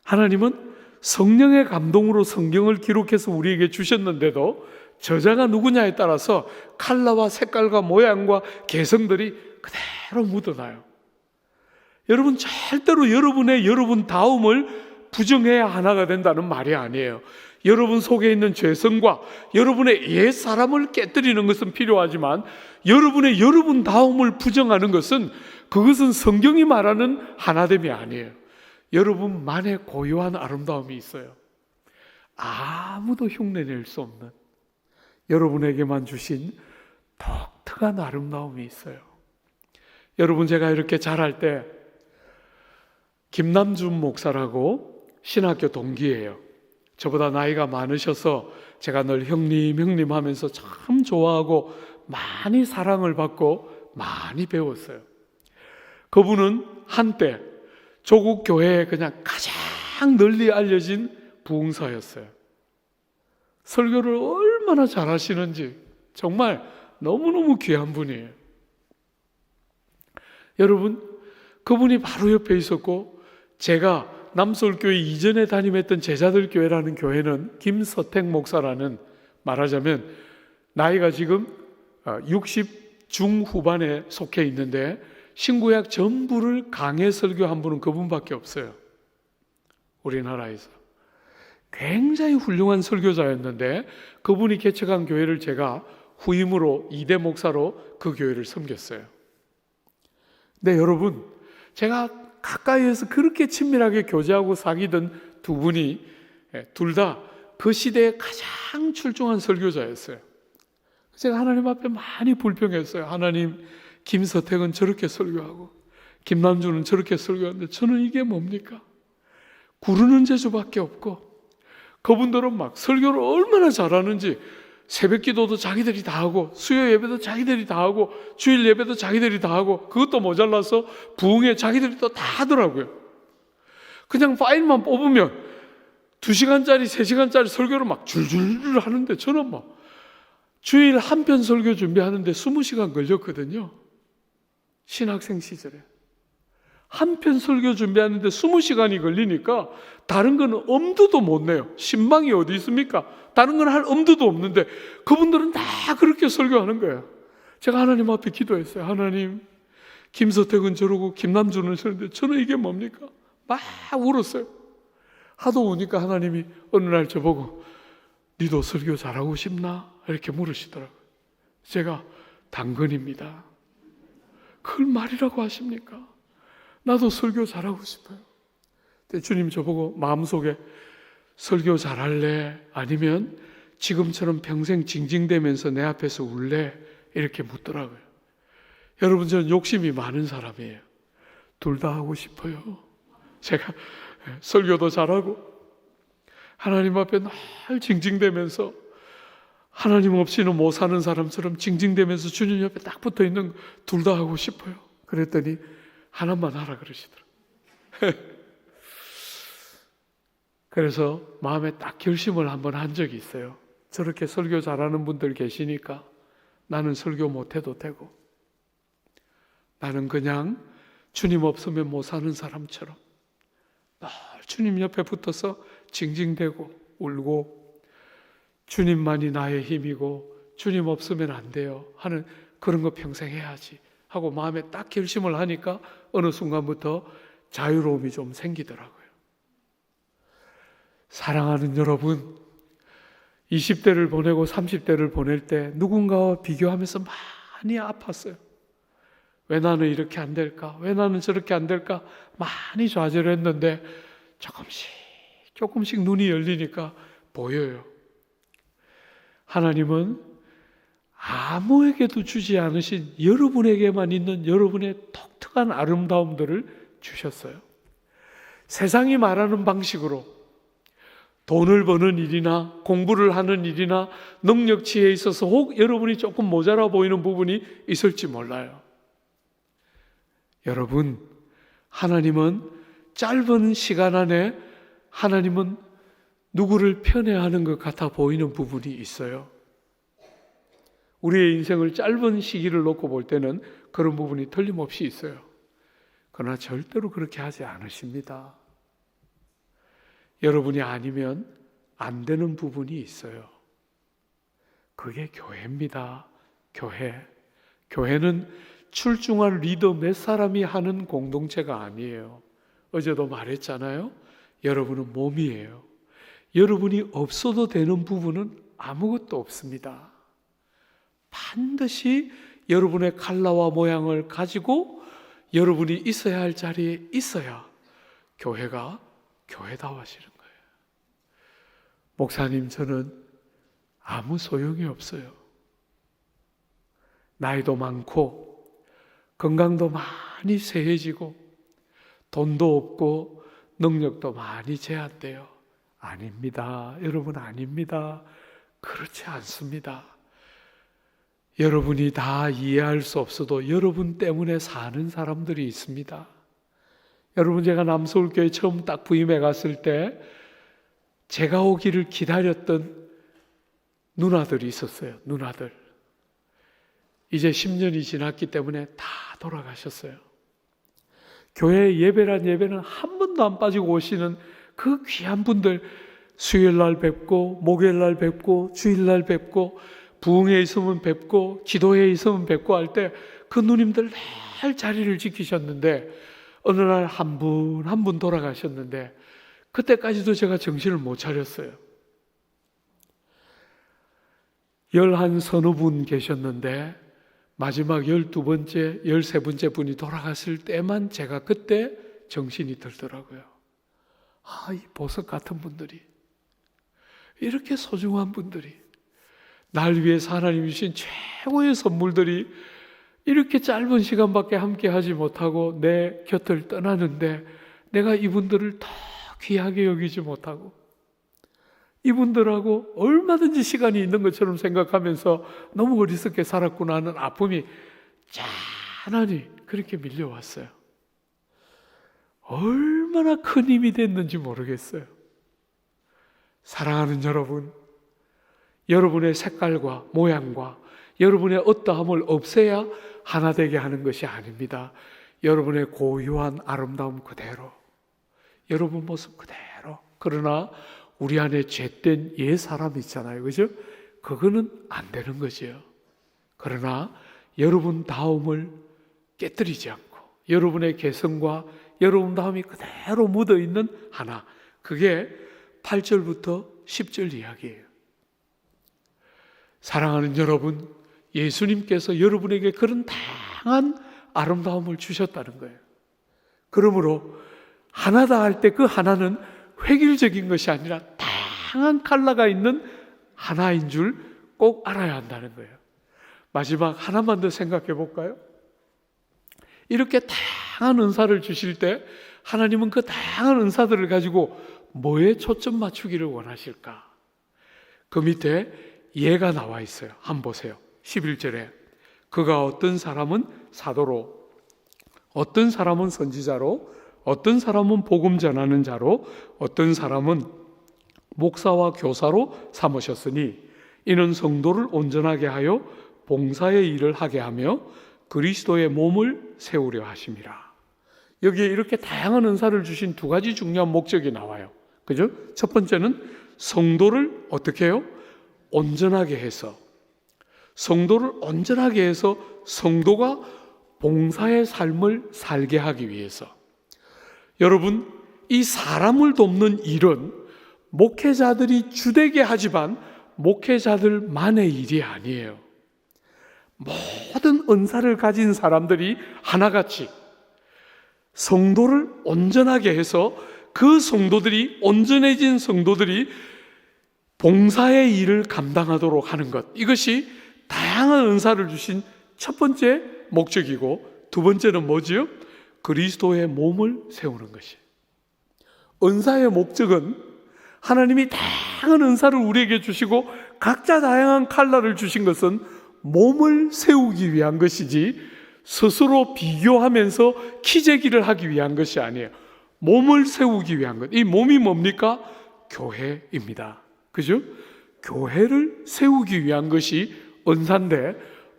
하나님은 성령의 감동으로 성경을 기록해서 우리에게 주셨는데도 저자가 누구냐에 따라서 컬러와 색깔과 모양과 개성들이 그대로 묻어나요. 여러분, 절대로 여러분의 여러분다움을 부정해야 하나가 된다는 말이 아니에요. 여러분 속에 있는 죄성과 여러분의 옛사람을 깨뜨리는 것은 필요하지만 여러분의 여러분다움을 부정하는 것은, 그것은 성경이 말하는 하나됨이 아니에요. 여러분만의 고유한 아름다움이 있어요. 아무도 흉내낼 수 없는 여러분에게만 주신 독특한 아름다움이 있어요. 여러분, 제가 이렇게 자랄 때 김남준 목사라고 신학교 동기예요. 저보다 나이가 많으셔서 제가 늘 형님 하면서 참 좋아하고 많이 사랑을 받고 많이 배웠어요. 그분은 한때 조국 교회에 그냥 가장 널리 알려진 부흥사였어요. 설교를 얼마나 잘하시는지 정말 너무너무 귀한 분이에요. 여러분, 그분이 바로 옆에 있었고, 제가 남서울교회 이전에 담임했던 제자들 교회라는 교회는 김서택 목사라는, 말하자면 나이가 지금 60 중후반에 속해 있는데 신구약 전부를 강해 설교한 분은 그분밖에 없어요. 우리나라에서. 굉장히 훌륭한 설교자였는데 그분이 개척한 교회를 제가 후임으로 2대 목사로 그 교회를 섬겼어요. 네, 여러분, 제가 가까이에서 그렇게 친밀하게 교제하고 사귀던 두 분이 둘 다 그 시대에 가장 출중한 설교자였어요. 제가 하나님 앞에 많이 불평했어요. 하나님, 김서택은 저렇게 설교하고 김남준은 저렇게 설교하는데 저는 이게 뭡니까? 구르는 재주밖에 없고, 그분들은 막 설교를 얼마나 잘하는지 새벽 기도도 자기들이 다 하고 수요 예배도 자기들이 다 하고 주일 예배도 자기들이 다 하고, 그것도 모자라서 부흥회 자기들이 또 다 하더라고요. 그냥 파일만 뽑으면 2시간짜리 3시간짜리 설교를 막 줄줄 하는데 저는 막 주일 한 편 설교 준비하는데 20시간 걸렸거든요. 신학생 시절에 한 편 설교 준비하는데 20시간이 걸리니까 다른 거는 엄두도 못 내요. 신방이 어디 있습니까? 다른 건 할 엄두도 없는데 그분들은 다 그렇게 설교하는 거예요. 제가 하나님 앞에 기도했어요. 하나님, 김서택은 저러고 김남준은 저러는데 저는 이게 뭡니까? 막 울었어요. 하도 우니까 하나님이 어느 날 저보고 니도 설교 잘하고 싶나? 이렇게 물으시더라고요. 제가 당근입니다. 그걸 말이라고 하십니까? 나도 설교 잘하고 싶어요. 근데 주님 저보고 마음속에 설교 잘할래? 아니면 지금처럼 평생 징징대면서 내 앞에서 울래? 이렇게 묻더라고요. 여러분, 저는 욕심이 많은 사람이에요. 둘 다 하고 싶어요. 제가 설교도 잘하고 하나님 앞에 늘 징징대면서 하나님 없이는 못 사는 사람처럼 징징대면서 주님 옆에 딱 붙어 있는 둘 다 하고 싶어요. 그랬더니 하나만 하라 그러시더라고요. 그래서 마음에 딱 결심을 한번 한 적이 있어요. 저렇게 설교 잘하는 분들 계시니까 나는 설교 못해도 되고, 나는 그냥 주님 없으면 못 사는 사람처럼 늘 주님 옆에 붙어서 징징대고 울고 주님만이 나의 힘이고 주님 없으면 안 돼요 하는 그런 거 평생 해야지 하고 마음에 딱 결심을 하니까 어느 순간부터 자유로움이 좀 생기더라고요. 사랑하는 여러분, 20대를 보내고 30대를 보낼 때 누군가와 비교하면서 많이 아팠어요. 왜 나는 이렇게 안 될까? 왜 나는 저렇게 안 될까? 많이 좌절했는데 조금씩 눈이 열리니까 보여요. 하나님은 아무에게도 주지 않으신 여러분에게만 있는 여러분의 독특한 아름다움들을 주셨어요. 세상이 말하는 방식으로 돈을 버는 일이나 공부를 하는 일이나 능력치에 있어서 혹 여러분이 조금 모자라 보이는 부분이 있을지 몰라요. 여러분, 하나님은 짧은 시간 안에 하나님은 누구를 편애하는 것 같아 보이는 부분이 있어요. 우리의 인생을 짧은 시기를 놓고 볼 때는 그런 부분이 틀림없이 있어요. 그러나 절대로 그렇게 하지 않으십니다. 여러분이 아니면 안 되는 부분이 있어요. 그게 교회입니다. 교회. 교회는 출중한 리더 몇 사람이 하는 공동체가 아니에요. 어제도 말했잖아요. 여러분은 몸이에요. 여러분이 없어도 되는 부분은 아무것도 없습니다. 반드시 여러분의 컬러와 모양을 가지고 여러분이 있어야 할 자리에 있어야 교회가 교회다워지는 거예요. 목사님, 저는 아무 소용이 없어요. 나이도 많고 건강도 많이 쇠해지고 돈도 없고 능력도 많이 제한돼요. 아닙니다. 여러분, 아닙니다. 그렇지 않습니다. 여러분이 다 이해할 수 없어도 여러분 때문에 사는 사람들이 있습니다. 여러분, 제가 남서울교회 처음 딱 부임해 갔을 때 제가 오기를 기다렸던 누나들이 있었어요. 누나들. 이제 10년이 지났기 때문에 다 돌아가셨어요. 교회 예배란 예배는 한 번도 안 빠지고 오시는 그 귀한 분들, 수요일날 뵙고 목요일날 뵙고 주일날 뵙고 부흥회 있으면 뵙고 기도회 있으면 뵙고 할 때 그 누님들 늘 자리를 지키셨는데 어느 날 한 분 한 분 돌아가셨는데 그때까지도 제가 정신을 못 차렸어요. 11 서너 분 계셨는데 마지막 12번째, 13번째 분이 돌아갔을 때만 제가 그때 정신이 들더라고요. 이 보석 같은 분들이, 이렇게 소중한 분들이, 날 위해서 하나님이 주신 최고의 선물들이 이렇게 짧은 시간밖에 함께 하지 못하고 내 곁을 떠나는데 내가 이분들을 더 귀하게 여기지 못하고 이분들하고 얼마든지 시간이 있는 것처럼 생각하면서 너무 어리석게 살았구나 하는 아픔이 짠하니 그렇게 밀려왔어요. 얼마나 큰 힘이 됐는지 모르겠어요. 사랑하는 여러분, 여러분의 색깔과 모양과 여러분의 어떠함을 없애야 하나 되게 하는 것이 아닙니다. 여러분의 고유한 아름다움 그대로, 여러분 모습 그대로. 그러나 우리 안에 죄된 옛 사람 있잖아요, 그죠? 그거는 안 되는 거죠. 그러나 여러분 다움을 깨뜨리지 않고 여러분의 개성과 여러분 다움이 그대로 묻어있는 하나, 그게 8절부터 10절 이야기예요. 사랑하는 여러분, 예수님께서 여러분에게 그런 다양한 아름다움을 주셨다는 거예요. 그러므로 하나다 할 때 그 하나는 획일적인 것이 아니라 다양한 컬러가 있는 하나인 줄 꼭 알아야 한다는 거예요. 마지막 하나만 더 생각해 볼까요? 이렇게 다양한 은사를 주실 때 하나님은 그 다양한 은사들을 가지고 뭐에 초점 맞추기를 원하실까? 그 밑에 예가 나와 있어요. 한번 보세요. 11절에 그가 어떤 사람은 사도로, 어떤 사람은 선지자로, 어떤 사람은 복음 전하는 자로, 어떤 사람은 목사와 교사로 삼으셨으니 이는 성도를 온전하게 하여 봉사의 일을 하게 하며 그리스도의 몸을 세우려 하심이라. 여기에 이렇게 다양한 은사를 주신 두 가지 중요한 목적이 나와요. 그죠? 첫 번째는 성도를 어떻게 해요? 온전하게 해서, 성도를 온전하게 해서 성도가 봉사의 삶을 살게 하기 위해서. 여러분, 이 사람을 돕는 일은 목회자들이 주되게 하지만 목회자들만의 일이 아니에요. 모든 은사를 가진 사람들이 하나같이 성도를 온전하게 해서 그 성도들이, 온전해진 성도들이 봉사의 일을 감당하도록 하는 것, 이것이 다양한 은사를 주신 첫 번째 목적이고, 두 번째는 뭐지요? 그리스도의 몸을 세우는 것이. 은사의 목적은 하나님이 다양한 은사를 우리에게 주시고 각자 다양한 컬러를 주신 것은 몸을 세우기 위한 것이지 스스로 비교하면서 키재기를 하기 위한 것이 아니에요. 몸을 세우기 위한 것. 이 몸이 뭡니까? 교회입니다. 그죠? 교회를 세우기 위한 것이 은사인데,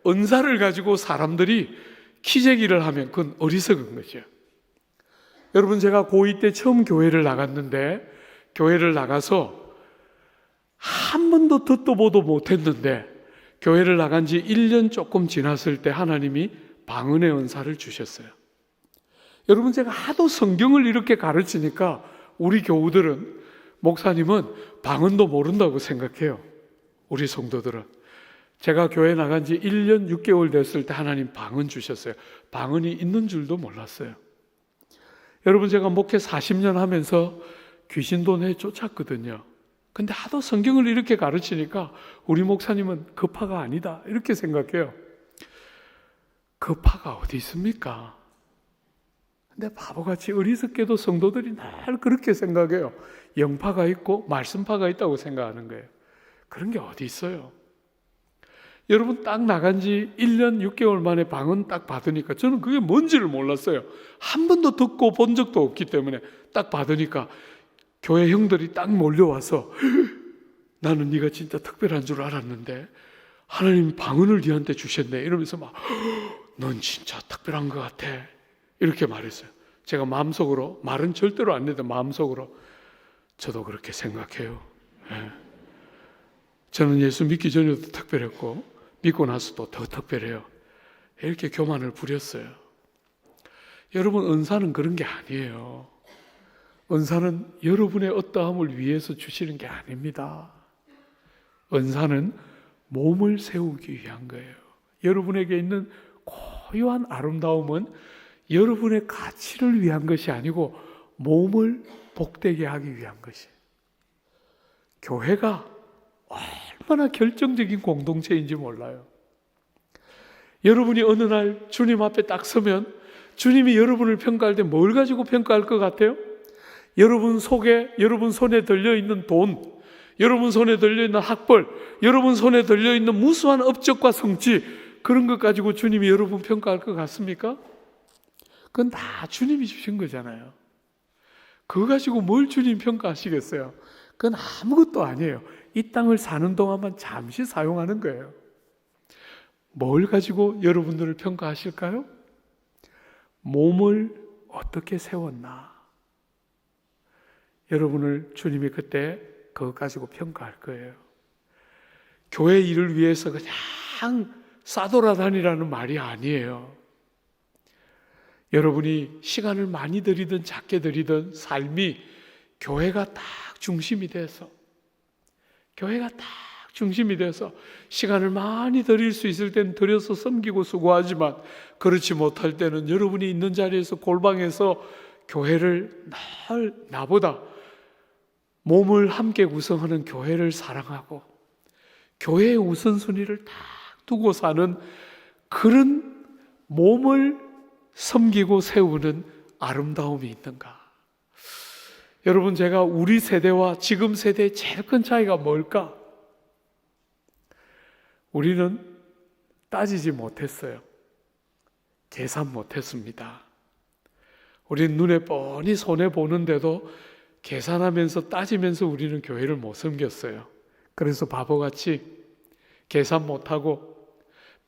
은사를 가지고 사람들이 키재기를 하면 그건 어리석은 거죠. 여러분, 제가 고2 때 처음 교회를 나갔는데, 교회를 나가서 한 번도 듣도 보도 못했는데 교회를 나간 지 1년 조금 지났을 때 하나님이 방언의 은사를 주셨어요. 여러분, 제가 하도 성경을 이렇게 가르치니까 우리 교우들은, 목사님은 방언도 모른다고 생각해요. 우리 성도들은. 제가 교회 나간 지 1년 6개월 됐을 때 하나님 방언 주셨어요. 방언이 있는 줄도 몰랐어요. 여러분, 제가 목회 40년 하면서 귀신 돈에 쫓았거든요. 근데 하도 성경을 이렇게 가르치니까 우리 목사님은 급파가 아니다 이렇게 생각해요. 급파가 어디 있습니까? 근데 바보같이 어리석게도 성도들이 늘 그렇게 생각해요. 영파가 있고 말씀파가 있다고 생각하는 거예요. 그런 게 어디 있어요? 여러분, 딱 나간 지 1년 6개월 만에 방언 딱 받으니까 저는 그게 뭔지를 몰랐어요. 한 번도 듣고 본 적도 없기 때문에 딱 받으니까 교회 형들이 딱 몰려와서 나는 네가 진짜 특별한 줄 알았는데 하나님이 방언을 네한테 주셨네 이러면서 막 넌 진짜 특별한 것 같아 이렇게 말했어요. 제가 마음속으로, 말은 절대로 안 해도 마음속으로 저도 그렇게 생각해요. 네. 저는 예수 믿기 전에도 특별했고 믿고 나서도 더 특별해요. 이렇게 교만을 부렸어요. 여러분, 은사는 그런 게 아니에요. 은사는 여러분의 어떠함을 위해서 주시는 게 아닙니다. 은사는 몸을 세우기 위한 거예요. 여러분에게 있는 고유한 아름다움은 여러분의 가치를 위한 것이 아니고 몸을 복되게 하기 위한 것이에요. 교회가 얼마나 결정적인 공동체인지 몰라요. 여러분이 어느 날 주님 앞에 딱 서면 주님이 여러분을 평가할 때 뭘 가지고 평가할 것 같아요? 여러분 속에, 여러분 손에 들려있는 돈, 여러분 손에 들려있는 학벌, 여러분 손에 들려있는 무수한 업적과 성취, 그런 것 가지고 주님이 여러분 평가할 것 같습니까? 그건 다 주님이 주신 거잖아요. 그거 가지고 뭘 주님 평가하시겠어요? 그건 아무것도 아니에요. 이 땅을 사는 동안만 잠시 사용하는 거예요. 뭘 가지고 여러분들을 평가하실까요? 몸을 어떻게 세웠나? 여러분을 주님이 그때 그것 가지고 평가할 거예요. 교회 일을 위해서 그냥 싸돌아다니라는 말이 아니에요. 여러분이 시간을 많이 들이든 작게 들이든 삶이 교회가 딱 중심이 돼서, 교회가 딱 중심이 돼서 시간을 많이 들일 수 있을 때는 들여서 섬기고 수고하지만 그렇지 못할 때는 여러분이 있는 자리에서 골방에서 교회를 늘 나보다 몸을 함께 구성하는 교회를 사랑하고 교회의 우선순위를 딱 두고 사는 그런 몸을 섬기고 세우는 아름다움이 있는가? 여러분, 제가 우리 세대와 지금 세대의 제일 큰 차이가 뭘까? 우리는 따지지 못했어요. 계산 못했습니다. 우리는 눈에 뻔히 손해보는데도 계산하면서 따지면서 우리는 교회를 못 섬겼어요. 그래서 바보같이 계산 못하고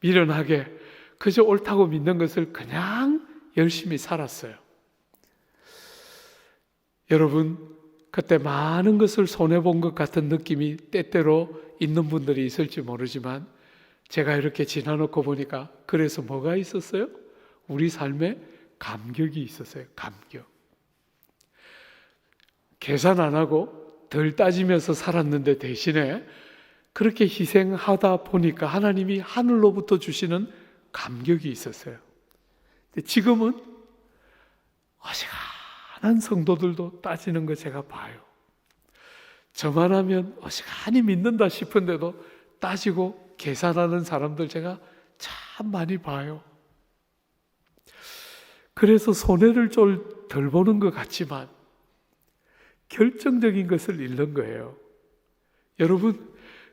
미련하게 그저 옳다고 믿는 것을 그냥 열심히 살았어요. 여러분, 그때 많은 것을 손해본 것 같은 느낌이 때때로 있는 분들이 있을지 모르지만 제가 이렇게 지나놓고 보니까 그래서 뭐가 있었어요? 우리 삶에 감격이 있었어요. 감격. 계산 안 하고 덜 따지면서 살았는데 대신에 그렇게 희생하다 보니까 하나님이 하늘로부터 주시는 감격이 있었어요. 근데 지금은 어지간한 성도들도 따지는 거 제가 봐요. 저만 하면 어지간히 믿는다 싶은데도 따지고 계산하는 사람들 제가 참 많이 봐요. 그래서 손해를 좀 덜 보는 것 같지만 결정적인 것을 잃는 거예요. 여러분,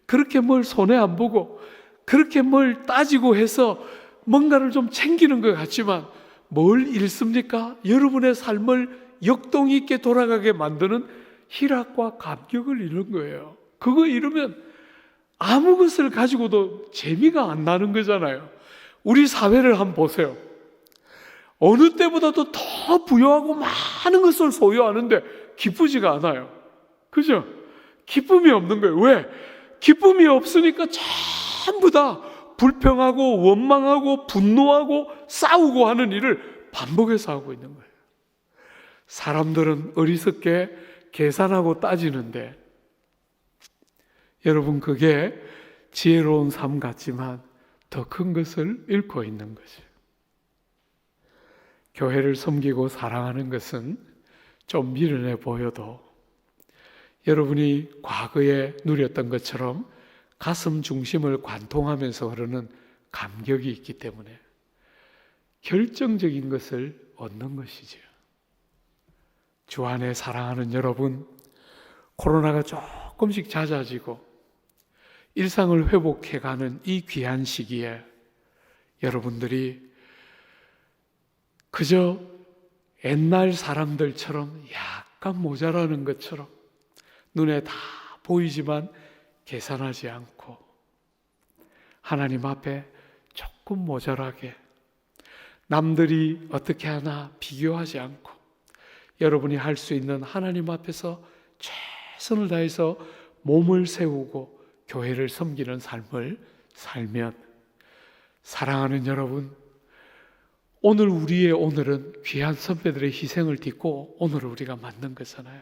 그렇게 뭘 손해 안 보고 그렇게 뭘 따지고 해서 뭔가를 좀 챙기는 것 같지만 뭘 잃습니까? 여러분의 삶을 역동 있게 돌아가게 만드는 희락과 감격을 잃는 거예요. 그거 잃으면 아무 것을 가지고도 재미가 안 나는 거잖아요. 우리 사회를 한번 보세요. 어느 때보다도 더 부유하고 많은 것을 소유하는데 기쁘지가 않아요. 그죠? 기쁨이 없는 거예요. 왜? 기쁨이 없으니까 전부 다 불평하고 원망하고 분노하고 싸우고 하는 일을 반복해서 하고 있는 거예요. 사람들은 어리석게 계산하고 따지는데 여러분, 그게 지혜로운 삶 같지만 더 큰 것을 잃고 있는 거죠. 교회를 섬기고 사랑하는 것은 좀 미련해 보여도 여러분이 과거에 누렸던 것처럼 가슴 중심을 관통하면서 흐르는 감격이 있기 때문에 결정적인 것을 얻는 것이죠. 주 안에 사랑하는 여러분, 코로나가 조금씩 잦아지고 일상을 회복해가는 이 귀한 시기에 여러분들이 그저 옛날 사람들처럼 약간 모자라는 것처럼 눈에 다 보이지만 계산하지 않고 하나님 앞에 조금 모자라게 남들이 어떻게 하나 비교하지 않고 여러분이 할 수 있는 하나님 앞에서 최선을 다해서 몸을 세우고 교회를 섬기는 삶을 살면 사랑하는 여러분, 오늘 우리의 오늘은 귀한 선배들의 희생을 딛고 오늘을 우리가 만든 거잖아요.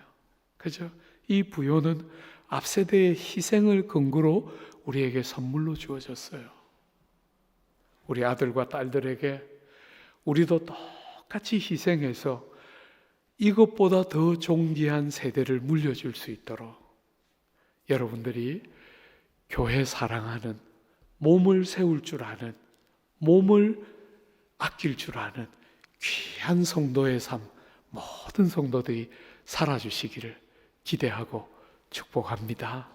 그죠? 이 부요는 앞세대의 희생을 근거로 우리에게 선물로 주어졌어요. 우리 아들과 딸들에게 우리도 똑같이 희생해서 이것보다 더 존귀한 세대를 물려줄 수 있도록 여러분들이 교회 사랑하는, 몸을 세울 줄 아는, 몸을 아낄 줄 아는 귀한 성도의 삶, 모든 성도들이 살아주시기를 기대하고 축복합니다.